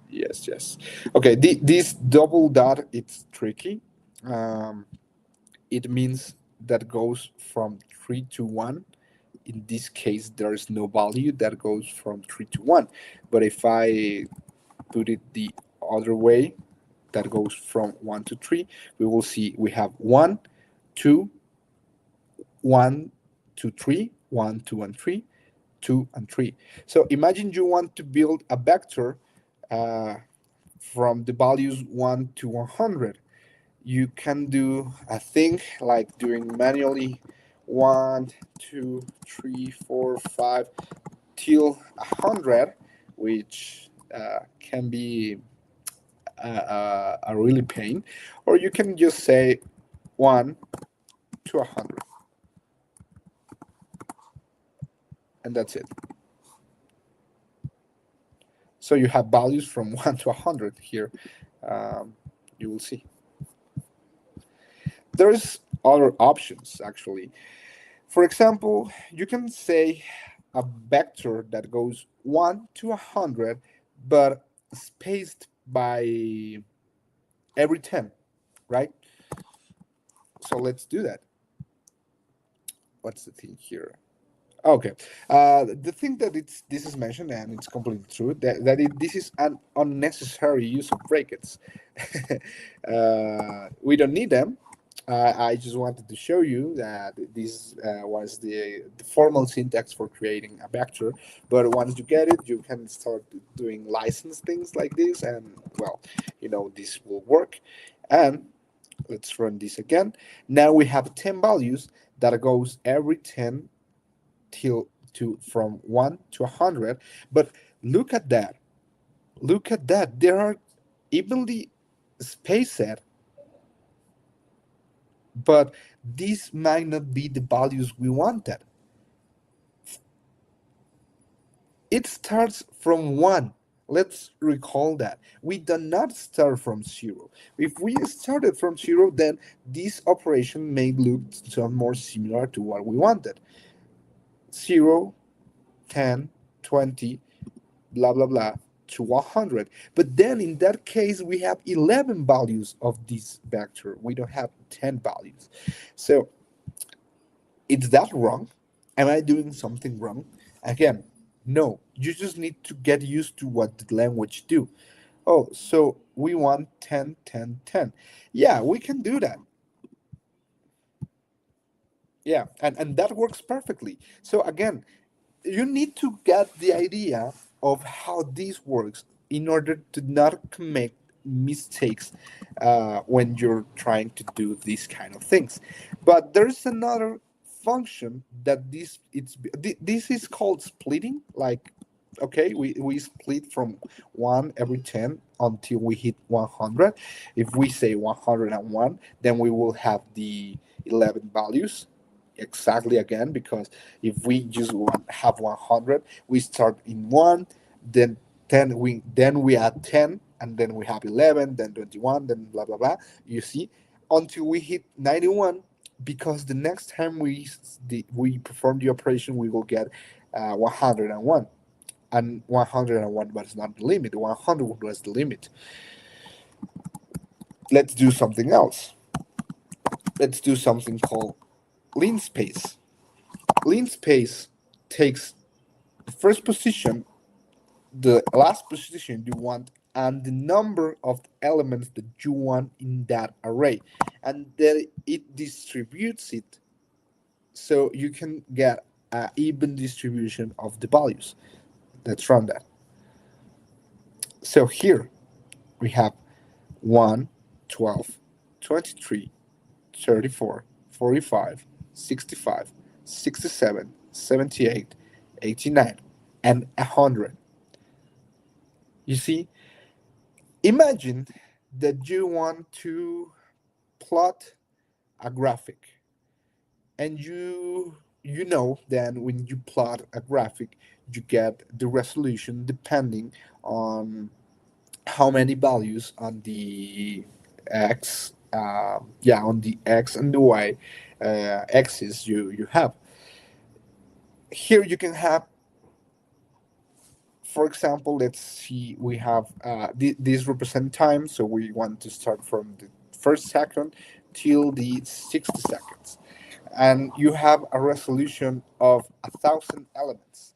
yes, yes. Okay, this double dot, it's tricky. Um, it means that goes from 3 to 1. In this case, there is no value that goes from 3 to 1. But if I put it the other way, that goes from 1 to 3, we will see we have 1, 2, 1, 2, 3, 1, 2, and 3, 2, and 3. So imagine you want to build a vector uh, from the values 1 to 100. You can do a thing like doing manually 1, 2, 3, 4, 5 till 100, which can be a really pain. Or you can just say 1 to 100, and that's it. So you have values from 1 to 100 here. Um, you will see. There's other options actually. For example, you can say a vector that goes 1 to 100, but spaced by every 10, right? So let's do that. What's the thing here? Okay. The thing that this is mentioned, and it's completely true, this is an unnecessary use of brackets. We don't need them. I just wanted to show you that this was the formal syntax for creating a vector. But once you get it, you can start doing license things like this, and well, this will work. And let's run this again. Now we have 10 values that goes every 10 till to from 1 to 100. But look at that. Look at that. They are evenly spaced, but these might not be the values we wanted. It starts from 1. Let's recall that. We do not start from 0. If we started from 0, then this operation may look some more similar to what we wanted. 0, 10, 20, blah, blah, blah, to 100. But then in that case, we have 11 values of this vector. We don't have 10 values. So is that wrong? Am I doing something wrong? Again, no. You just need to get used to what the language do. Oh, so we want 10, 10, 10. Yeah, we can do that. Yeah, and that works perfectly. So again, you need to get the idea of how this works in order to not commit mistakes when you're trying to do these kind of things. But there's another function that this is called splitting. Like, okay, we split from 1 every 10 until we hit 100. If we say 101, then we will have the 11 values exactly again, because if we just have 100, we start in 1, then 10, we add 10, and then we have 11, then 21, then blah blah blah, you see, until we hit 91, because the next time we perform the operation, we will get 101. And 101 was not the limit, 100 was the limit. Let's do something else. Let's do something called linspace. Linspace takes the first position, the last position you want, and the number of elements that you want in that array, and then it distributes it so you can get an even distribution of the values. Let's run that. So here we have 1, 12, 23, 34, 45, 65, 67, 78, 89, and 100. You see, imagine that you want to plot a graphic, and you know that when you plot a graphic, you get the resolution depending on how many values on the x, on the x and the y axis you have. Here you can have, for example, let's see, we have these represent time, so we want to start from the first second till the 60 seconds, and you have a resolution of 1,000 elements.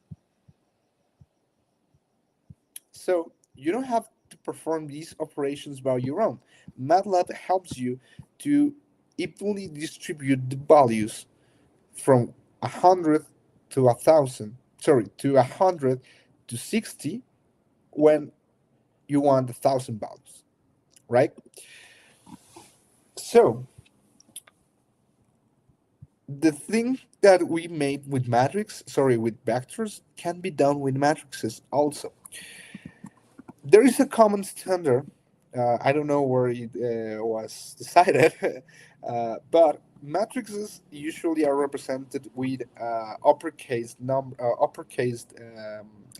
So you don't have to perform these operations by your own. MATLAB helps you to evenly distribute the values from 100 to 1,000, sorry, to 100 to 60 when you want 1,000 values, right? So the thing that we made with with vectors, can be done with matrices also. There is a common standard. I don't know where it was decided, but matrices usually are represented with uppercase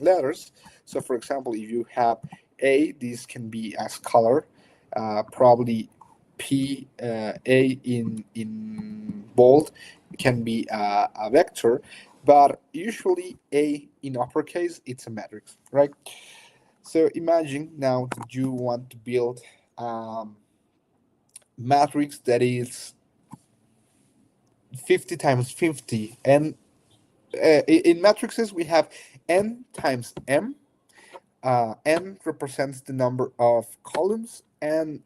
letters. So, for example, if you have A, this can be a scalar, probably P, A in bold can be a vector, but usually A in uppercase, it's a matrix, right? So imagine now that you want to build matrix that is 50 times 50. And in matrices, we have n times m. N represents the number of columns, and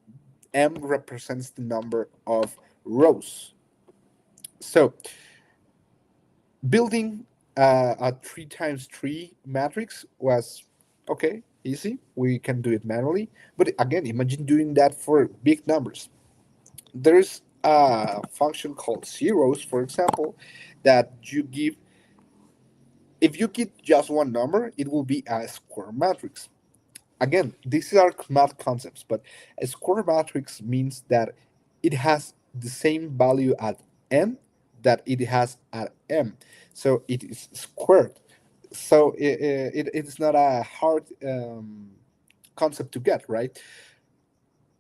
m represents the number of rows. So building a 3 times 3 matrix was okay, easy. We can do it manually. But again, imagine doing that for big numbers. There's a function called zeros, for example, that you give. If you give just one number, it will be a square matrix. Again, these are math concepts, but a square matrix means that it has the same value at n that it has at m. So it is squared. So it's not a hard concept to get, right?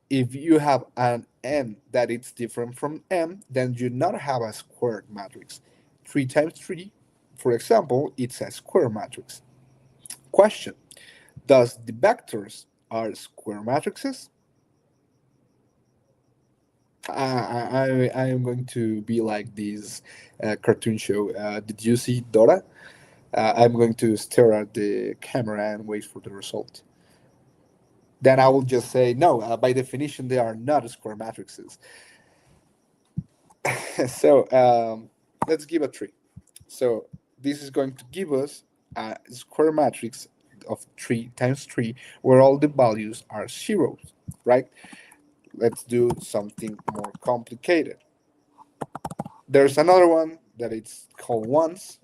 If you have an n that is different from m, then you not have a squared matrix. 3 times 3, for example, it's a square matrix. Question: does the vectors are square matrices? I am going to be like this cartoon show. Did you see Dora? I'm going to stare at the camera and wait for the result. Then I will just say, no, by definition, they are not square matrices. So let's give a tree. So this is going to give us a square matrix of 3 times 3, where all the values are zeros, right? Let's do something more complicated. There's another one that it's called ones.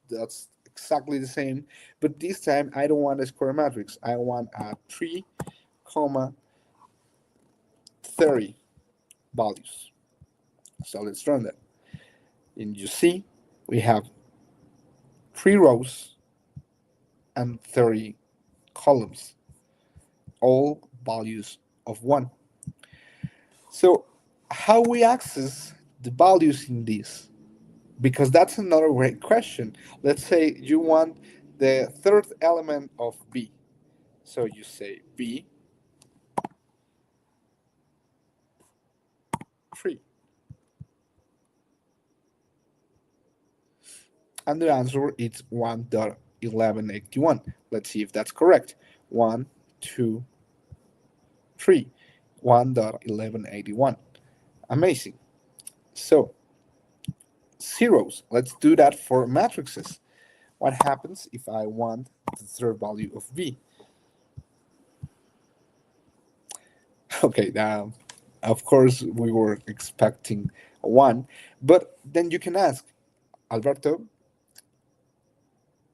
That's exactly the same, but this time I don't want a square matrix. I want a 3, comma 30 values. So let's run that. And you see, we have 3 rows and 30 columns, all values of 1. So how we access the values in this? Because that's another great question. Let's say you want the third element of B. So you say B 3. And the answer is 1.1181. Let's see if that's correct. 1, 2, 3. 1.1181. Amazing. So zeros. Let's do that for matrices. What happens if I want the third value of B? Okay, now, of course, we were expecting a 1, but then you can ask, Alberto,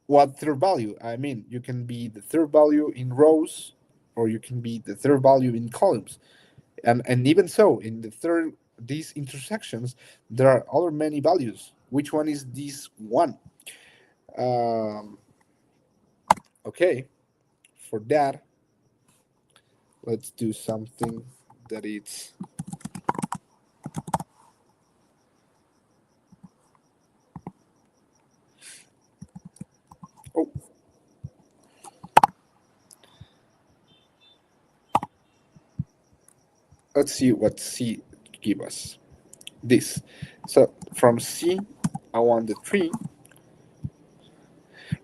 what third value? I mean, you can be the third value in rows, or you can be the third value in columns. And even so, in the third, these intersections, there are other many values. Which one is this one? Um, okay, for that, let's do something that it's oh, let's see what C give us. This. So from C, I want the tree.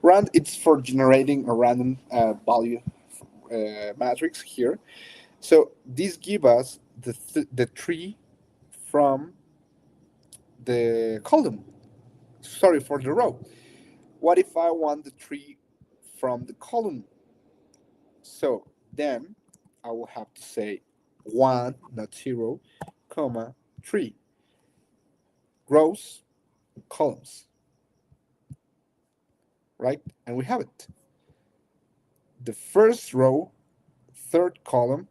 Rand, it's for generating a random value matrix here. So this give us the tree from the column. Sorry, for the row. What if I want the tree from the column? So then I will have to say 1, not 0, comma, 3. Rows, columns, right? And we have it. The first row, third column,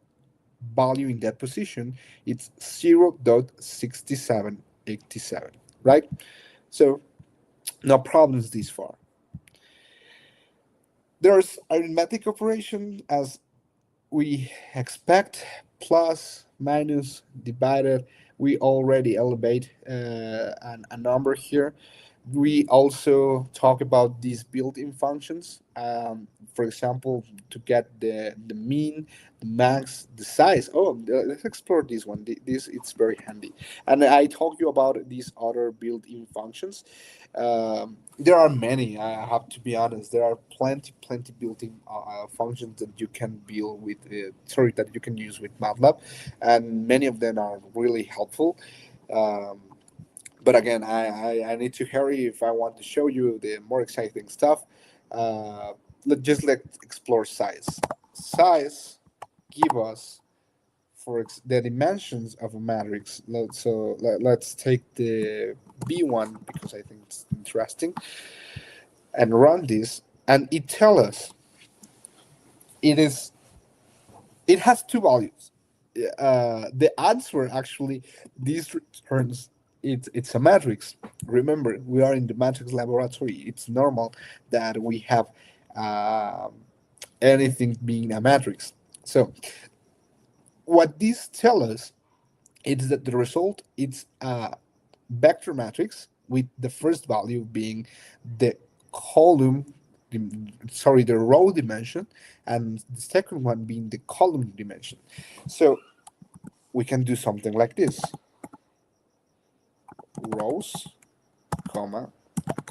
value in that position, it's 0.6787, right? So no problems this far. There's arithmetic operation as we expect, plus, minus, divided. We already elevate a number here. We also talk about these built-in functions. For example, to get the mean, the max, the size. Oh, let's explore this one. This it's very handy. And I talked you about these other built-in functions. There are many. I have to be honest. There are plenty built-in functions that you can build with. Sorry, that you can use with MATLAB, and many of them are really helpful. Um, but again, I need to hurry if I want to show you the more exciting stuff. Let's explore size. Size give us the dimensions of a matrix. Let's take the B1 because I think it's interesting and run this, and it tells us it is it has two values. The answer actually this returns it's a matrix. Remember, we are in the matrix laboratory. It's normal that we have um anything being a matrix. So what this tells us is that the result is a vector matrix with the first value being the column sorry, the row dimension, and the second one being the column dimension. So we can do something like this: rows, comma,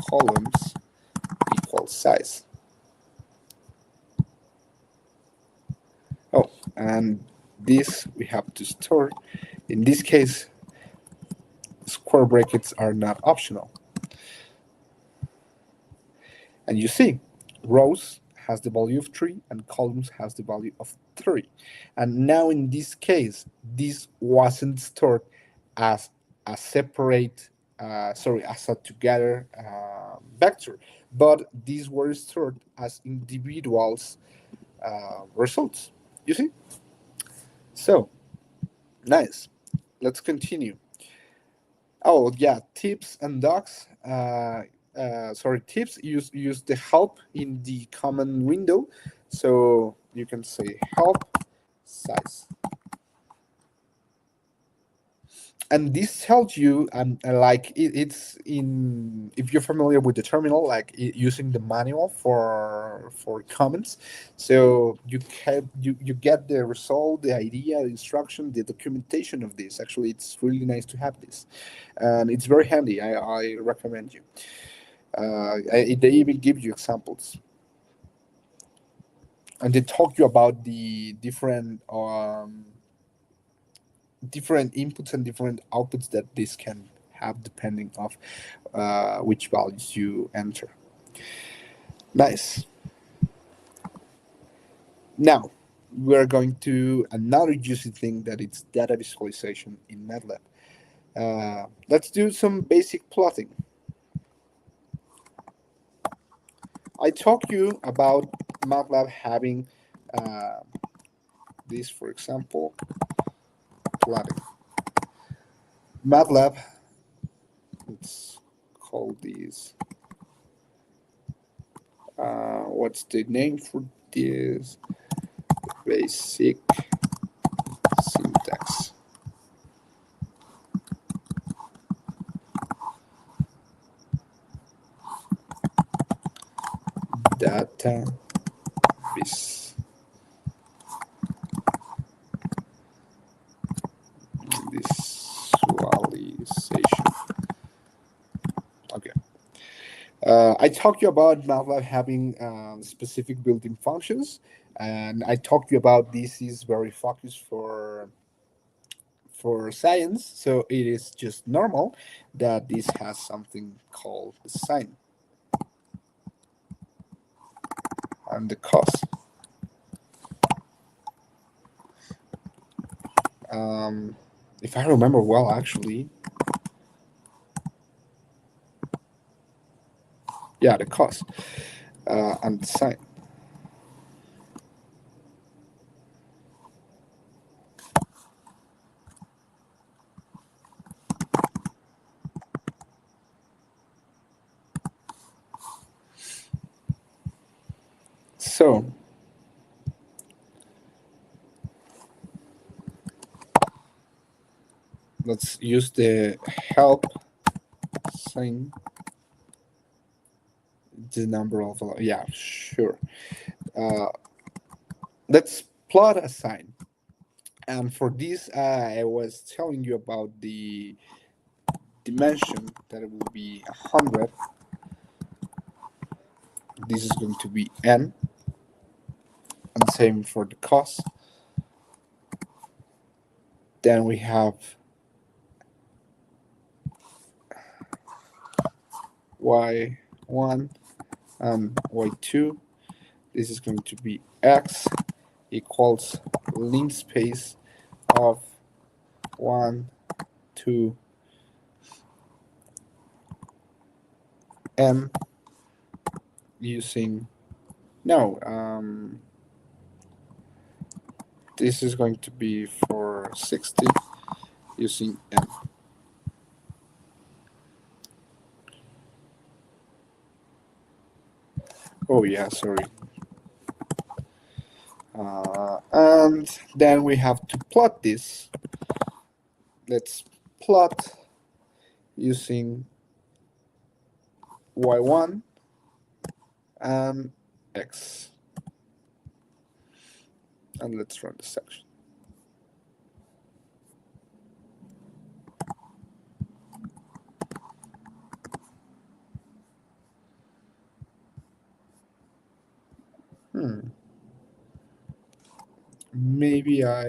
columns equals size. Oh, and this we have to store. In this case, square brackets are not optional. And you see, rows has the value of 3 and columns has the value of 3. And now in this case, this wasn't stored as a separate, as a together vector, but these were stored as individuals results. You see? So, nice. Let's continue. Oh yeah, tips and docs. Tips. Use the help in the command window, so you can say help size, and this tells you like it's in if you're familiar with the terminal, like using the manual for comments. So you get the result, the idea, the instruction, the documentation of this. Actually, it's really nice to have this, and it's very handy. I recommend you. They even give you examples, and they talk you about the different inputs and different outputs that this can have depending of which values you enter. Nice. Now we're going to another juicy thing that it's data visualization in MATLAB. Let's do some basic plotting. I talked you about MATLAB having this, for example, plotting. MATLAB, let's call these, what's the name for this? Basic syntax. Data visualization. Okay. I talked to you about MATLAB having specific built-in functions, and I talked to you about this is very focused for science, so it is just normal that this has something called the sign and the cos. If I remember well, actually, yeah, the cos and the sign. So let's use the help sign. The number of, yeah, sure. Let's plot a sign. And for this, I was telling you about the dimension that it will be 100. This is going to be n, and same for the cos. Then we have y1 and y2. This is going to be x equals linspace of 1, 2, n using, no, this is going to be for 60 using n. Oh yeah, sorry. And then we have to plot this. Let's plot using y1 and x. And let's run the section. Maybe yeah,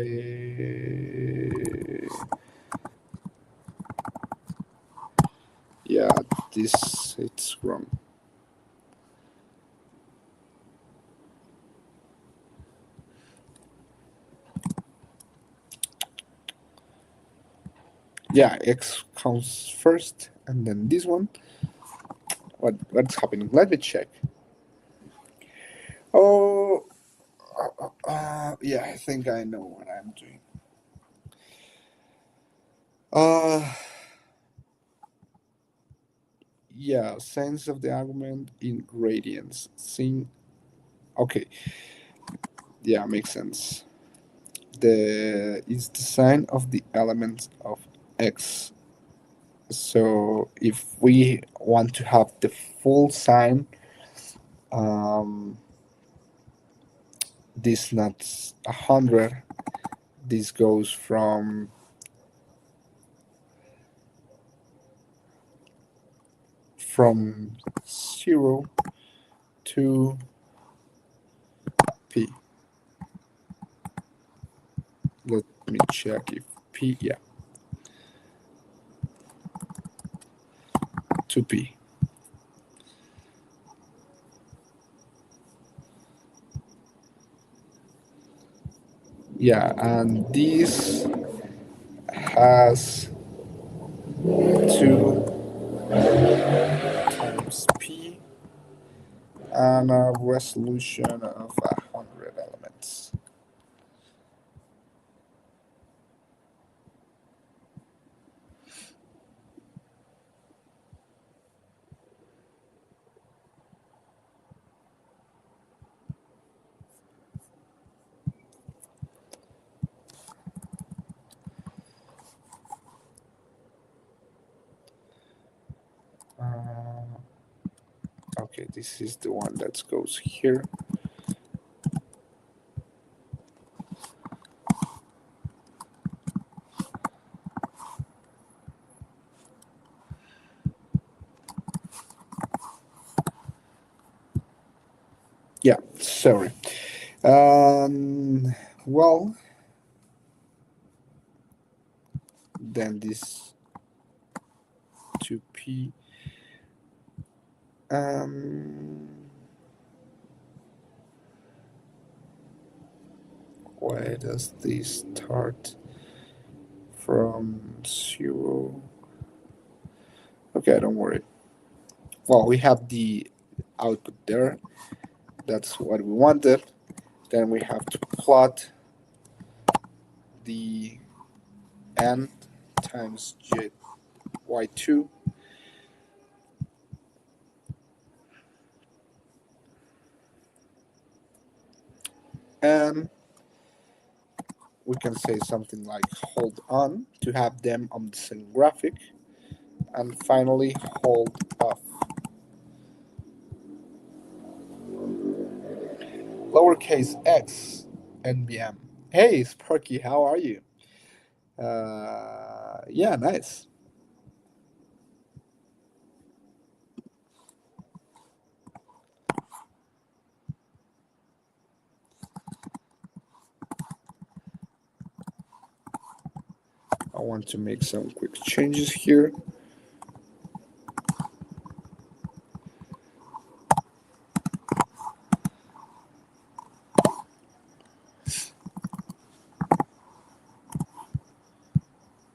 this, it's wrong. Yeah, x comes first, and then this one. What's happening? Let me check. Oh, yeah, I think I know what I'm doing. Yeah, sense of the argument in gradients. Sing. Okay, yeah, makes sense. Is the sign of the element of x. So if we want to have the full sign, this not 100. This goes from from 0 to p. Let me check if p, yeah, to p. Yeah, and this has 2 times p and a resolution of 100 elements. Okay, this is the one that goes here. Yeah, sorry. Well, then this 2p. Why does this start from 0? Okay, don't worry. Well, we have the output there. That's what we wanted. Then we have to plot the n times y2. And we can say something like hold on to have them on the same graphic. And finally, hold off. Lowercase x nbm. Hey, Sparky, how are you? Yeah, nice. I want to make some quick changes here.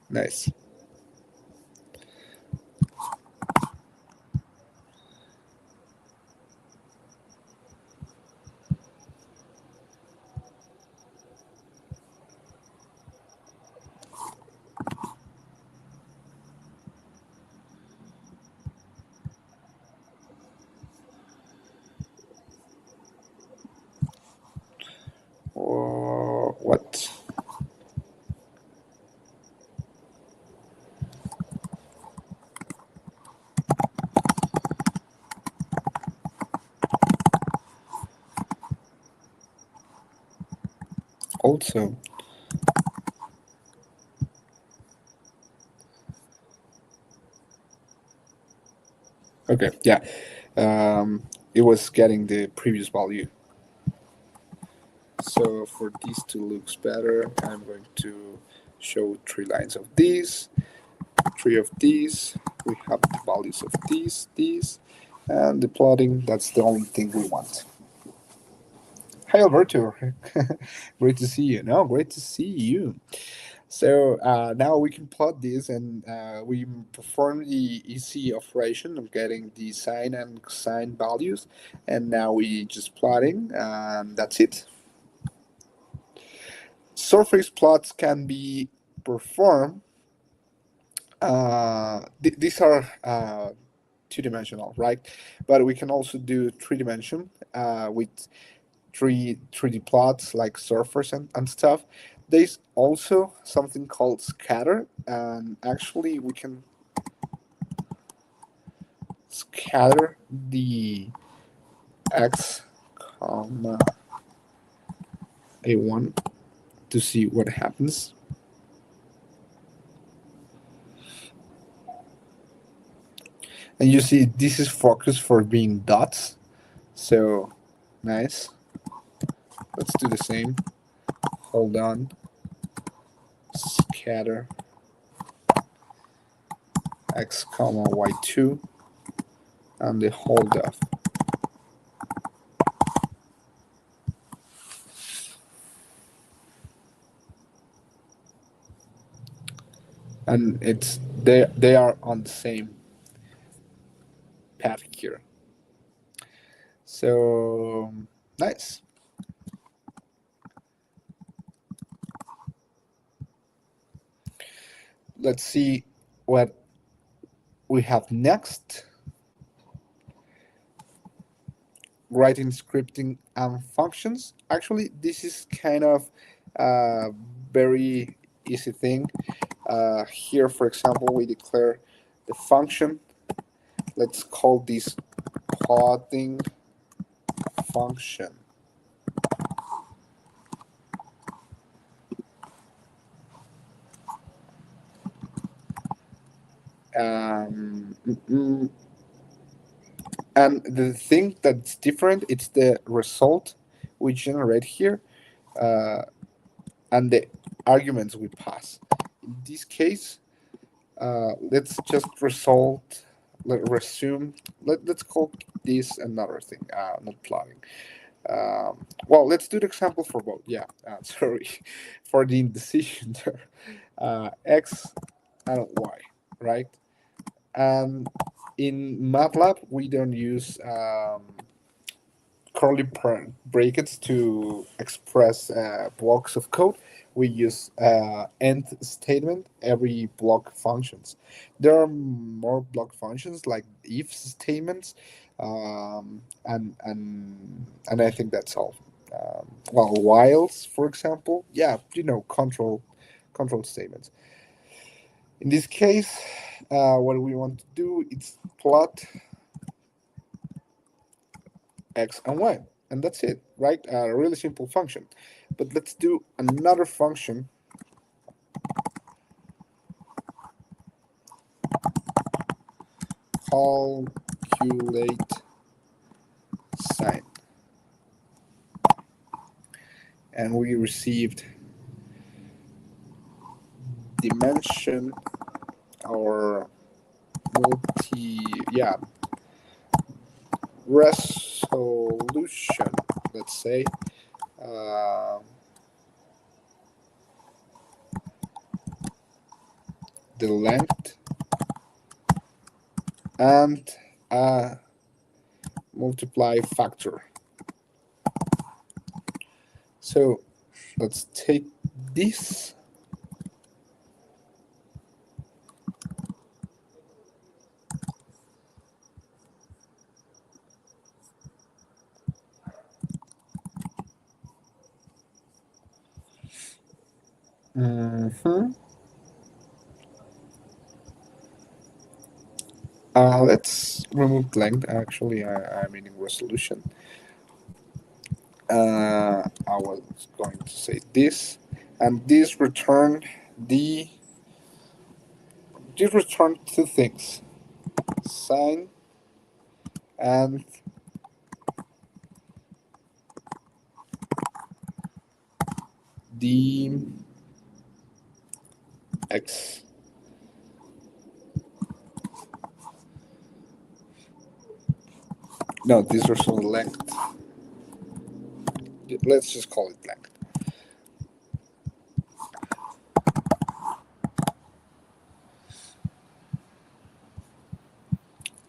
Nice. What? Also, okay, yeah. It was getting the previous value. So for these to look better, I'm going to show 3 lines of these, 3 of these. We have the values of these, and the plotting. That's the only thing we want. Hi, Alberto. Great to see you. No, great to see you. So now we can plot this, and we perform the easy operation of getting the sine and cosine values, and now we just plotting, and that's it. Surface plots can be performed. These are two-dimensional, right? But we can also do three-dimension with 3D plots like surface and stuff. There's also something called scatter, and actually we can scatter the x comma a1 to see what happens. And you see this is focus for being dots, so nice. Let's do the same. Hold on, scatter x comma y2 and the hold off. And it's they are on the same path here. So nice. Let's see what we have next. Writing, scripting, and functions. Actually, this is kind of a very easy thing. Here, for example, we declare the function. Let's call this plotting function. And the thing that's different, it's the result we generate here, and the arguments we pass. In this case, let's just resume. Let's call this another thing, not plotting. Well, let's do the example for both. Yeah, sorry for the indecision there. X and Y, right? And in MATLAB, we don't use curly brackets to express blocks of code. We use end statement every block functions. There are more block functions like if statements, and I think that's all. Well, whiles, for example, yeah, control statements. In this case, what we want to do is plot x and y, and that's it, right? A really simple function. But let's do another function calculate sine, and we received dimension or resolution, let's say, uh, the length, and a multiply factor. So let's take this let's remove length. Actually, I'm meaning resolution. I was going to say this, and the this return two things: sine and the x. No, this is length. Let's just call it length.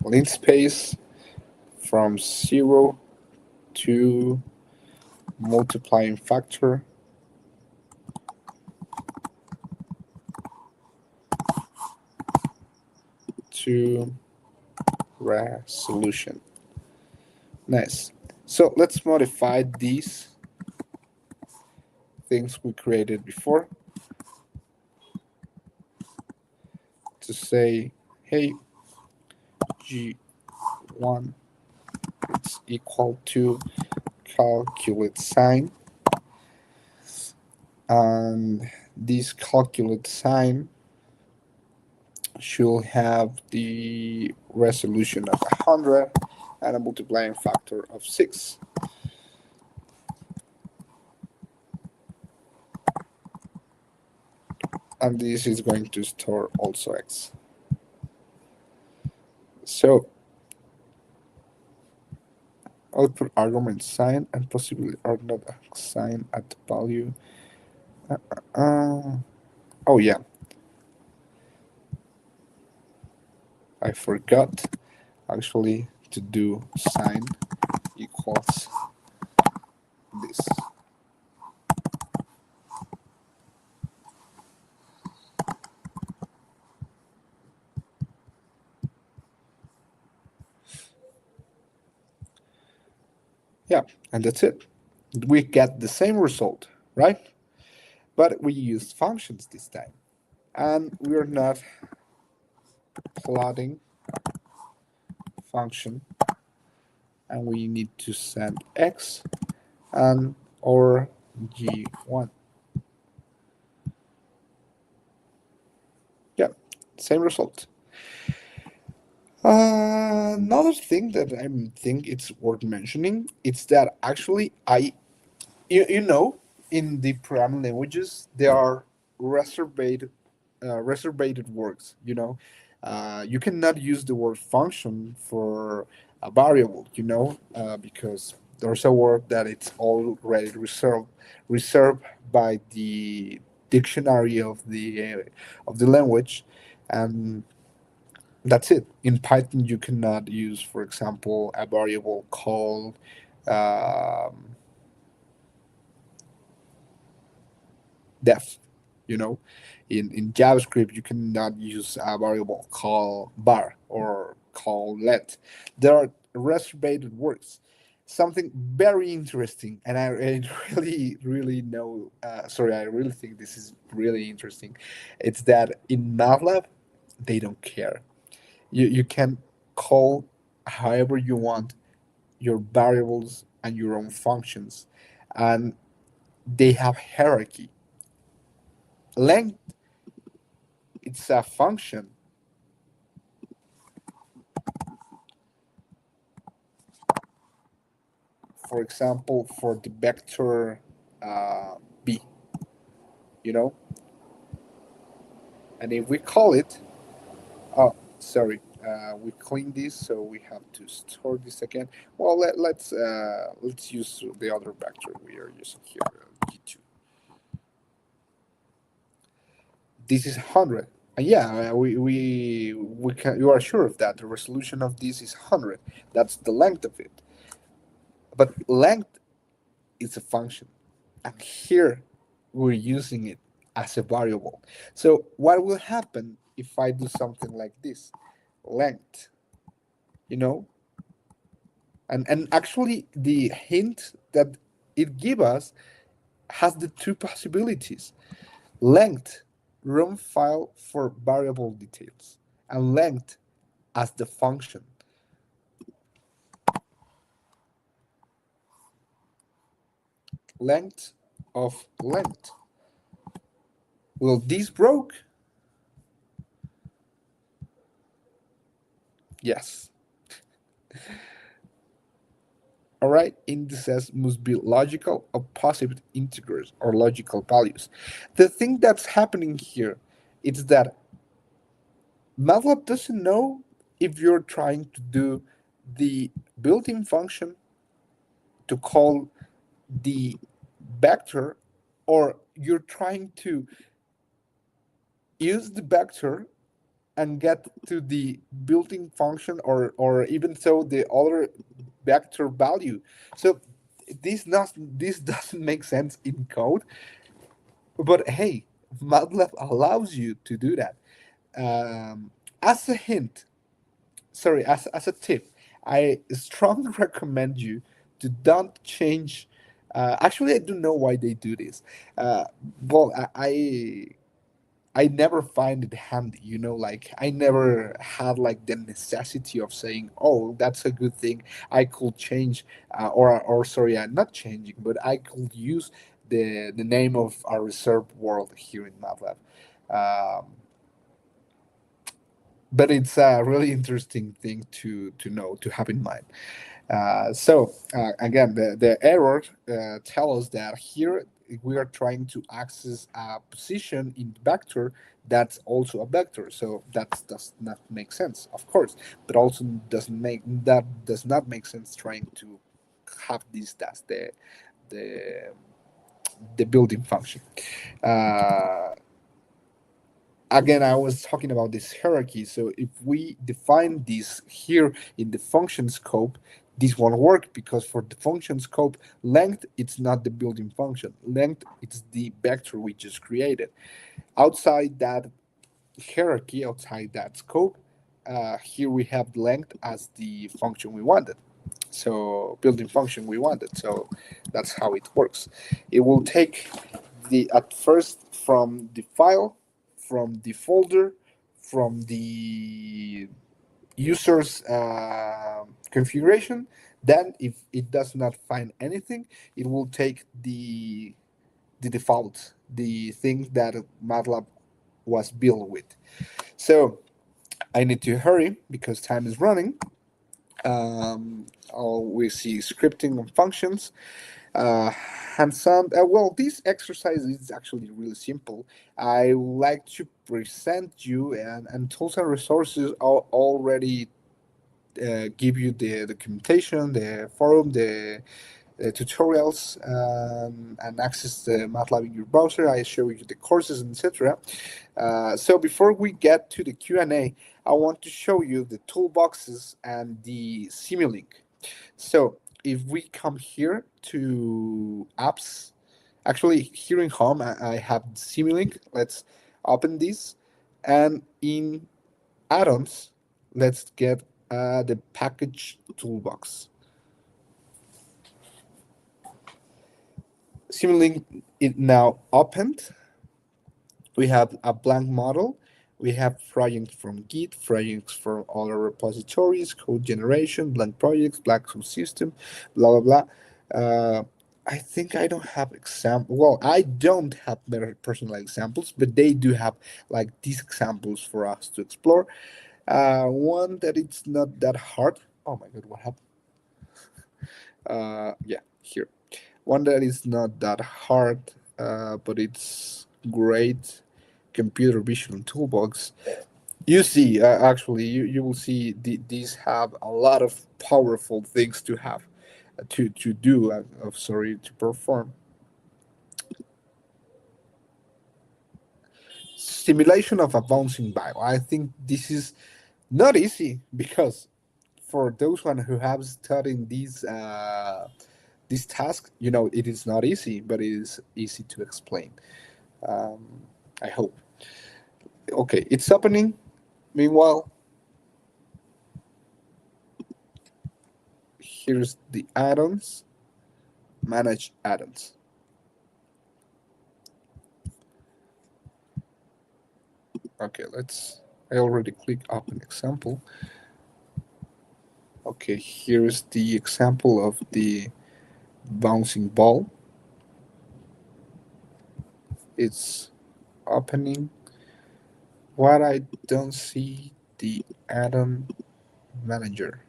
Linspace from 0 to multiplying factor to resolution. Nice. So let's modify these things we created before to say, hey, G1 is equal to calculate sine, and this calculate sine should have the resolution of 100 and a multiplying factor of 6. And this is going to store also x. So output argument sine and possibly ordinate sine at value. Oh yeah, I forgot actually to do sine equals this. Yeah, and that's it. We get the same result, right? But we used functions this time. And we're not plotting function. and we need to send x and or g1. Yeah, same result. Another thing that I think it's worth mentioning is that actually you know, in the programming languages there are reserved reserved words. You know, you cannot use the word function for a variable. You know, because there's a word that it's already reserved by the dictionary of the language, and that's it. In Python, you cannot use, for example, a variable called um, def. You know, in JavaScript, you cannot use a variable called var or called let. There are reserved words. Something very interesting, and I really, really know. Sorry, I really think this is really interesting. It's that in MATLAB, they don't care. You can call however you want your variables and your own functions, and they have hierarchy. Length, it's a function. For example, for the vector b, you know, and if we call it, oh, sorry, we clean this, so we have to store this again. Well, let's use the other vector we are using here, g2. This is 100. And yeah, we can. You are sure of that? The resolution of this is 100. That's the length of it. But length is a function, and here we're using it as a variable. So what will happen if I do something like this? Length, you know, and actually the hint that it gives us has the two possibilities: length, room file for variable details, and length as the function. Length of length. Well, this broke? Yes. All right, indices must be logical or positive integers or logical values. The thing that's happening here is that MATLAB doesn't know if you're trying to do the built-in function to call the vector, or you're trying to use the vector and get to the built-in function, or even so the other vector value. So this doesn't make sense in code, but hey, MATLAB allows you to do that. As a hint, sorry, as a tip, I strongly recommend you to don't change. Actually, I don't know why they do this. Well, I never find it handy, you know, like I never had like the necessity of saying, "Oh, that's a good thing. I could change, or sorry, not changing, but I could use the name of our reserved world here in MATLAB." Um, but it's a really interesting thing to know, to have in mind. So again, the error tell us that here we are trying to access a position in the vector that's also a vector. So that does not make sense, of course, but also does not make sense trying to have this as the the building function. Uh, Again, I was talking about this hierarchy. So if we define this here in the function scope, this won't work, because for the function scope, length, it's not the building function. Length, it's the vector we just created. Outside that hierarchy, outside that scope, here we have length as the function we wanted. So building function we wanted. So that's how it works. It will take the at first from the file, from the folder, from the user's configuration. Then, if it does not find anything, it will take the default, the thing that MATLAB was built with. So I need to hurry because time is running. We see scripting and functions. Uh, hands-on. Well, this exercise is actually really simple. I would like to present you, and tools and resources are already give you the documentation, the forum, the tutorials, and access the MATLAB in your browser. I show you the courses, etc. So before we get to the Q&A, I want to show you the toolboxes and the Simulink. So if we come here to apps, actually here in home, I have Simulink. Let's open this, and in add-ons, let's get the package toolbox. Simulink is now opened. We have a blank model. We have projects from Git, projects from other repositories, code generation, blank projects, blank subsystem, blah blah blah. I think I don't have example. Well, I don't have better personal examples, but they do have like these examples for us to explore. One that it's not that hard. Oh my god, what happened? Yeah, here. One that is not that hard, but it's great computer vision toolbox. You see, actually, you will see these have a lot of powerful things to have to do. Sorry, to perform. Simulation of a bouncing ball. I think this is not easy because for those one who have studied this task, it is not easy, but it is easy to explain. Um, I hope. Okay, it's opening. Meanwhile, here's the add-ons. Manage add-ons. Okay, I already click open example. Okay, here's the example of the bouncing ball. It's opening. What I don't see the add-on manager.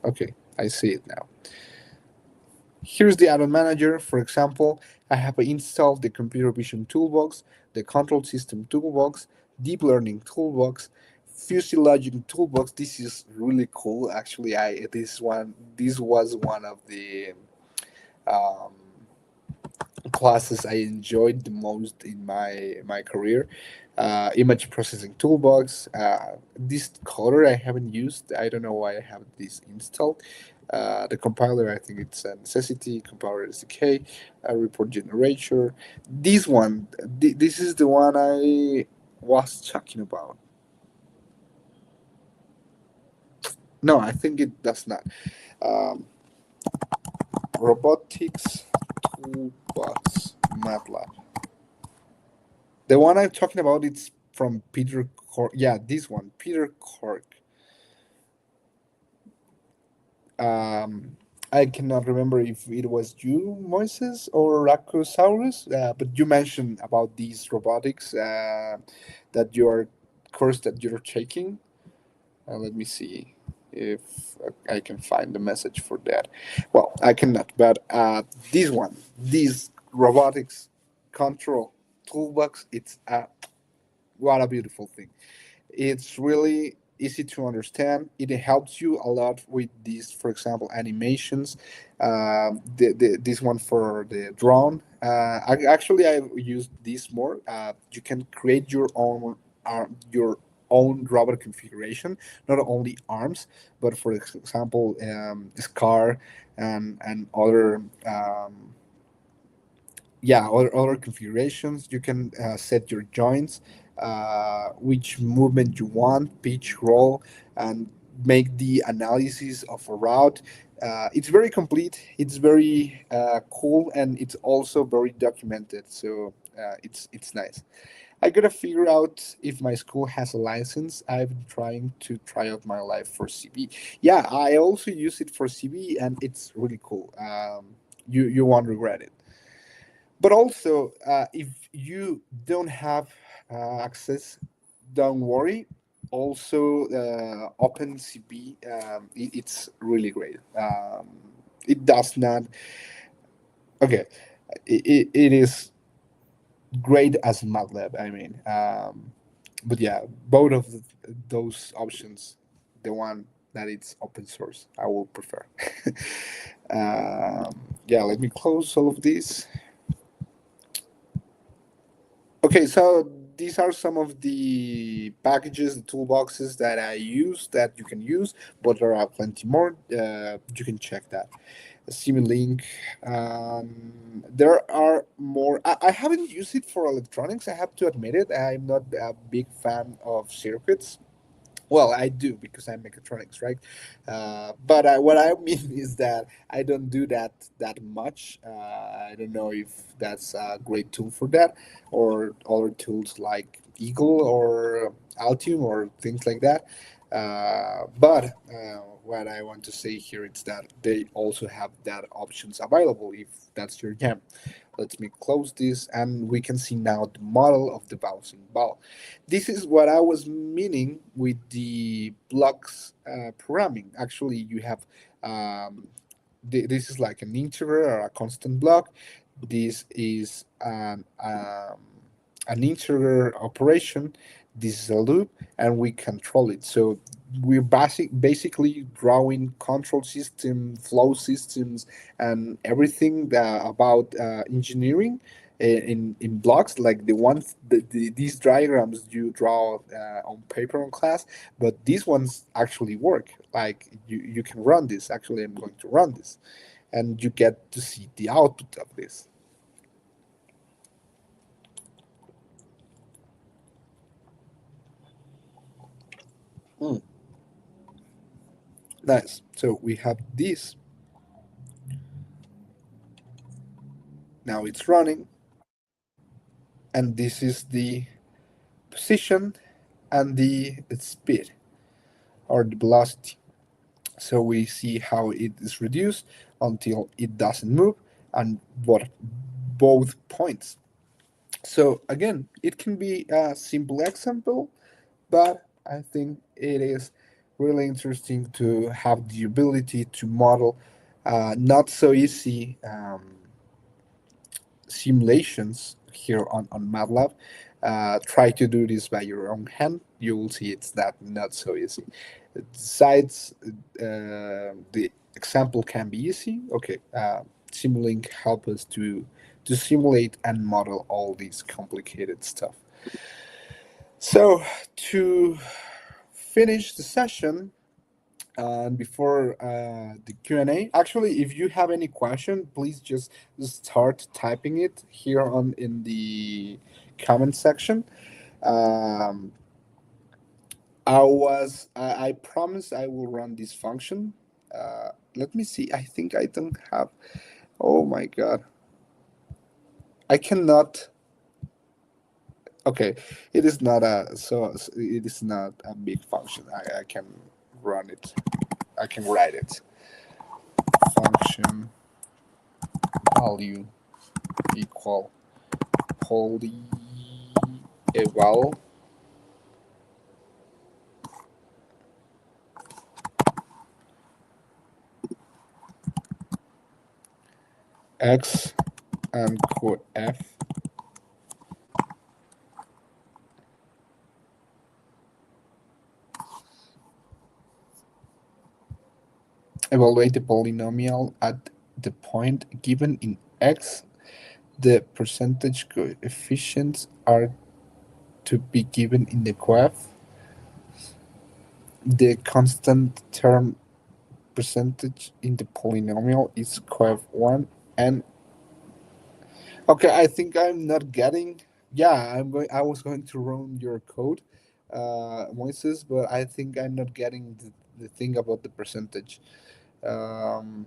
Okay, I see it now. Here's the add-on manager. For example, I have installed the computer vision toolbox, the control system toolbox, deep learning toolbox, physiologic toolbox. This is really cool. Actually, this was one of the um, classes I enjoyed the most in my career. Image processing toolbox. This color I haven't used. I don't know why I have this installed. The compiler, I think it's a necessity. Compiler SDK, report generator. This one, this is the one I was talking about. No, I think it does not. Um, robotics toolbox MATLAB. The one I'm talking about, it's from Peter Cork. Yeah, this one, Peter Cork. Um, I cannot remember if it was you, Moises, or Racosaurus, but you mentioned about these robotics that your course that you're taking. Let me see if I can find the message for that. Well, I cannot, but this robotics control toolbox, it's what a beautiful thing. It's really easy to understand. It helps you a lot with these, for example, animations. This one for the drone. I used this more. You can create your own robot configuration, not only arms, but for example, SCAR and other. Yeah, other configurations. You can set your joints, which movement you want, pitch, roll, and make the analysis of a route. It's very complete, it's very cool, and it's also very documented, so it's nice. I gotta figure out if my school has a license. I've been trying to try out my life for CB. Yeah, I also use it for CB, and it's really cool. You won't regret it. But also, if you don't have access, don't worry. Also, OpenCV, it's really great. It does not. Okay, it is great as MATLAB. I mean, but yeah, both of those options, the one that it's open source, I will prefer. Yeah, let me close all of this. Okay, so these are some of the packages, the toolboxes that I use that you can use, but there are plenty more. You can check that. Simulink. There are more. I haven't used it for electronics. I have to admit it. I'm not a big fan of circuits. Well, I do because I'm mechatronics, right? But what I mean is that I don't do that much. I don't know if that's a great tool for that, or other tools like Eagle or Altium or things like that. But what I want to say here is that they also have that options available if that's your jam. Let me close this, and we can see now the model of the bouncing ball. This is what I was meaning with the blocks programming. Actually, you have this is like an integer or a constant block. This is an integer operation. This is a loop, and we control it. So we're basically drawing control system, flow systems, and everything about engineering in blocks, like the ones these diagrams you draw on paper on class, but these ones actually work. Like you can run this. Actually, I'm going to run this, and you get to see the output of this. Mm, nice. So we have this. Now it's running, and this is the position and the speed or the velocity. So we see how it is reduced until it doesn't move, and what both points. So again, it can be a simple example, but I think it is really interesting to have the ability to model not so easy simulations here on MATLAB. Try to do this by your own hand. You will see it's not so easy. Besides, the example can be easy. Okay, Simulink help us to simulate and model all these complicated stuff. So to finish the session, and before the Q&A, actually, if you have any question, please just start typing it here on in the comment section. um, I promise I will run this function. Let me see. I think I don't have. Oh my god, I cannot. Okay, it is not a it is not a big function. I can run it. I can write it. Function value equal poly eval x and code f evaluate the polynomial at the point given in x. The percentage coefficients are to be given in the graph. The constant term percentage in the polynomial is coef 1. And okay, I think I'm not getting. Yeah, I was going to run your code, Moises, but I think I'm not getting the thing about the percentage. Um,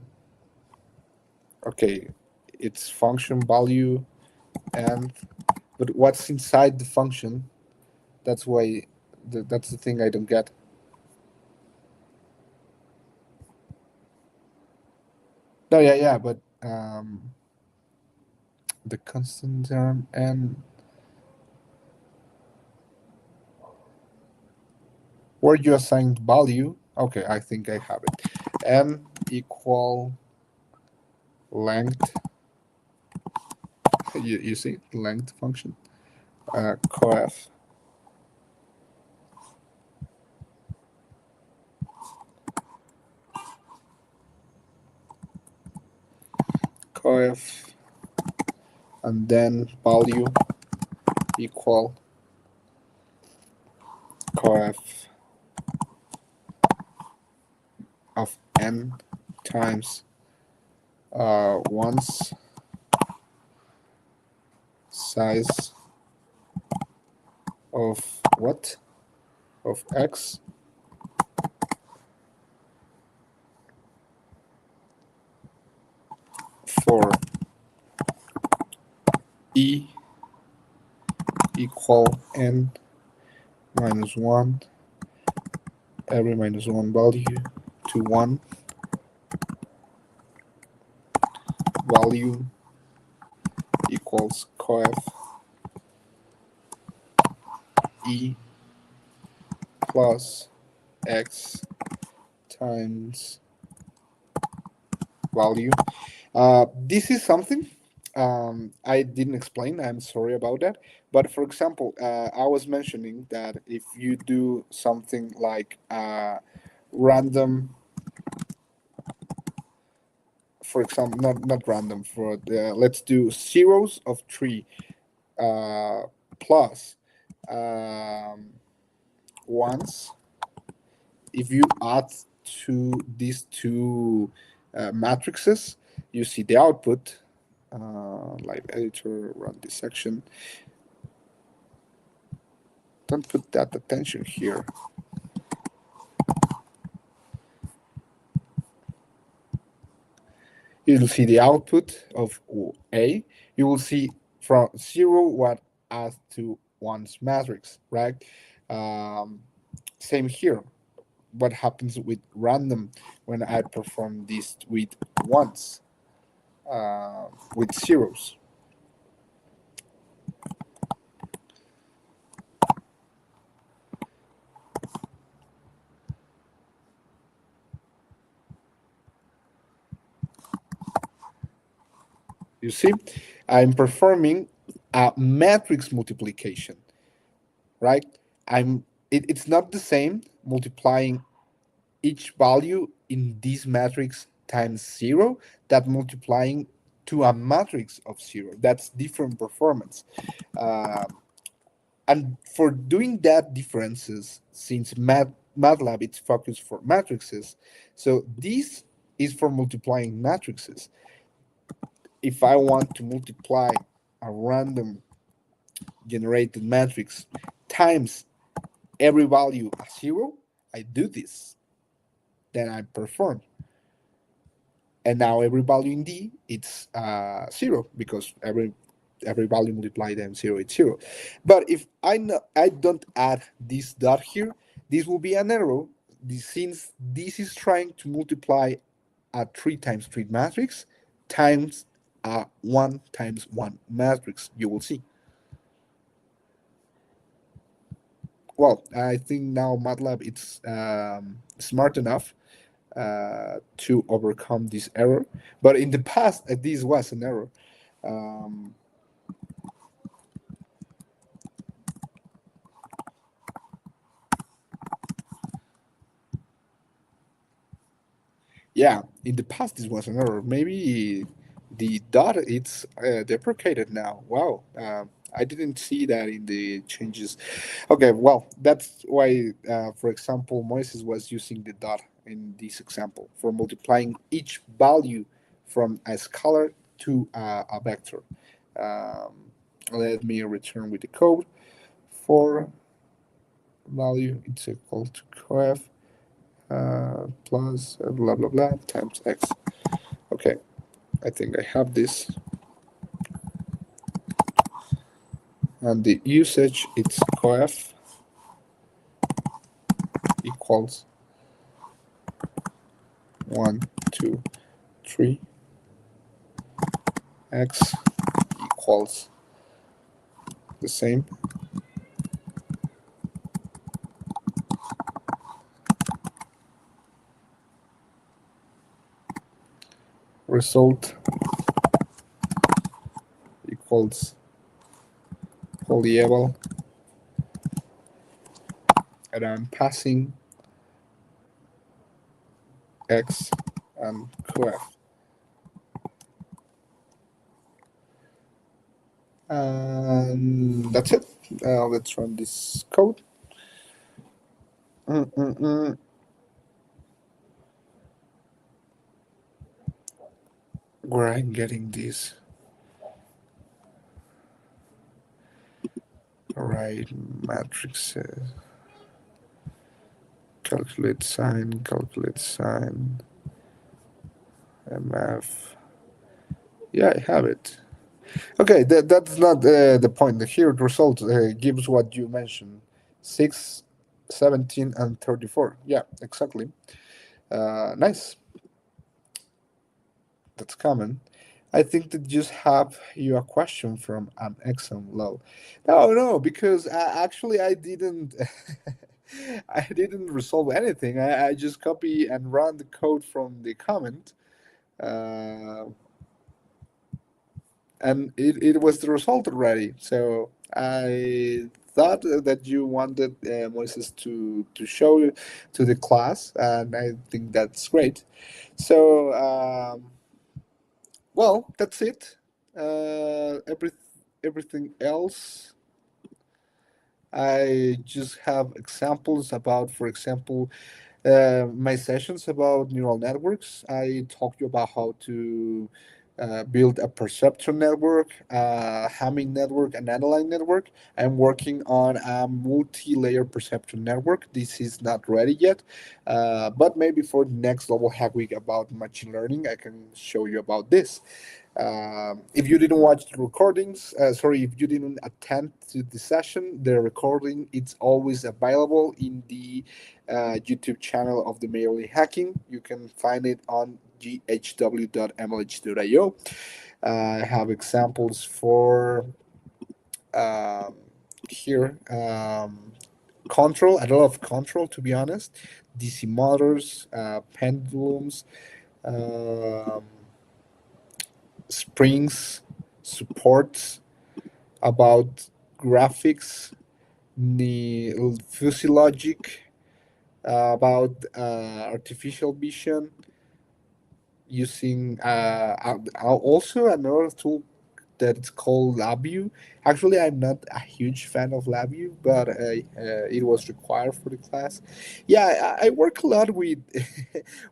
okay, it's function value and But what's inside the function? That's why that's the thing I don't get. No, yeah, yeah, but the constant term and where you assigned value. Okay, I think I have it. M equal length. You see length function. Coef coef and then value equal coef of n times once size of what? Of x for e equal n minus 1, every minus 1 value to 1 value equals coef e plus x times value. This is something I didn't explain. I'm sorry about that. But for example, I was mentioning that if you do something like random, for example, not random, for the, let's do zeros of 3 uh, plus ones. If you add to these two matrices, you see the output. Live editor, run this section. Don't put that attention here. You'll see the output of A. You will see from 0 what adds to 1's matrix, right? Same here. What happens with random when I perform this with ones, with zeros? You see, I'm performing a matrix multiplication, right? It's not the same multiplying each value in this matrix times 0 that multiplying to a matrix of 0. That's different performance. Uh, and for doing that differences, since MATLAB it's focused for matrices, so this is for multiplying matrices. If I want to multiply a random generated matrix times every value a 0, I do this. Then I perform. And now every value in D it's 0 because every value multiplied times 0 it's 0. But if I don't add this dot here, this will be an error. Since this is trying to multiply a 3 times 3 matrix times a 1 times 1 matrix, you will see. Well, I think now MATLAB it's smart enough to overcome this error. But in the past, this was an error. Um, yeah, in the past, this was an error. Maybe the dot it's deprecated now. Wow. I didn't see that in the changes. Okay, well, that's why, for example, Moises was using the dot in this example for multiplying each value from a scalar to a vector. Um, Let me return with the code for value it's equal to coef plus blah blah blah times x. Okay, I think I have this. and the usage it's coef equals 1, 2, 3, x equals the same. Result equals polyable, and I'm passing x and coef. And that's it. Let's run this code. Mm-mm-mm. Where I'm getting this. Right, matrices. Calculate sign, MF. Yeah, I have it. Okay, that's not the point. Here, the result gives what you mentioned 6, 17, and 34. Yeah, exactly. Nice. That's common. I think that just have you a question from an exam low. No, because actually I didn't. I didn't resolve anything. I just copy and run the code from the comment, uh, and it was the result already. So I thought that you wanted Moises to show you to the class, and I think that's great. So. Well, that's it. Everything else, I just have examples about, for example, my sessions about neural networks. I talked to you about how to build a perceptron network, a Hamming network, an analyte network. I'm working on a multi-layer perceptron network. This is not ready yet, but maybe for the next global hack week about machine learning, I can show you about this. If you didn't watch the recordings, sorry, if you didn't attend to the session, the recording it's always available in the YouTube channel of the Merely Hacking. You can find it on ghw.mlh.io. I have examples for um, here. Control, a lot of control, to be honest. DC motors, pendulums, um, springs, supports, about graphics, the fuzzy logic, about artificial vision, using also another tool that's called LabVIEW. Actually, I'm not a huge fan of LabVIEW, but it was required for the class. Yeah, I work a lot with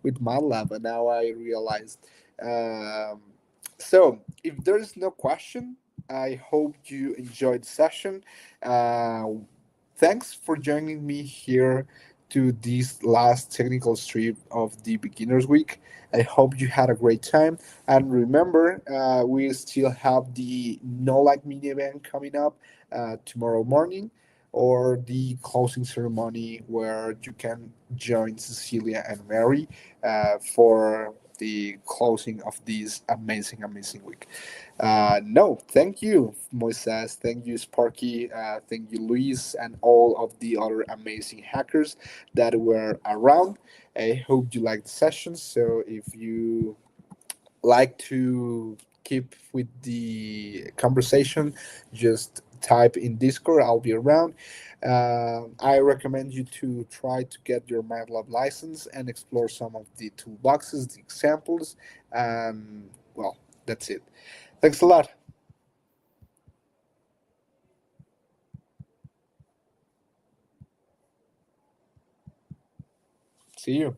with MATLAB, and now I realized. Um, so, if there is no question, I hope you enjoyed the session. Uh, Thanks for joining me here to this last technical strip of the Beginners Week. I hope you had a great time. And remember, we still have the No Like Mini event coming up tomorrow morning, or the closing ceremony where you can join Cecilia and Mary for the closing of this amazing week. No, thank you, Moises. Thank you, Sparky. Thank you, Luis, and all of the other amazing hackers that were around. I hope you liked the session. So if you like to keep with the conversation, just type in Discord. I'll be around. I recommend you to try to get your MATLAB license and explore some of the toolboxes, the examples, and well, that's it. Thanks a lot. See you.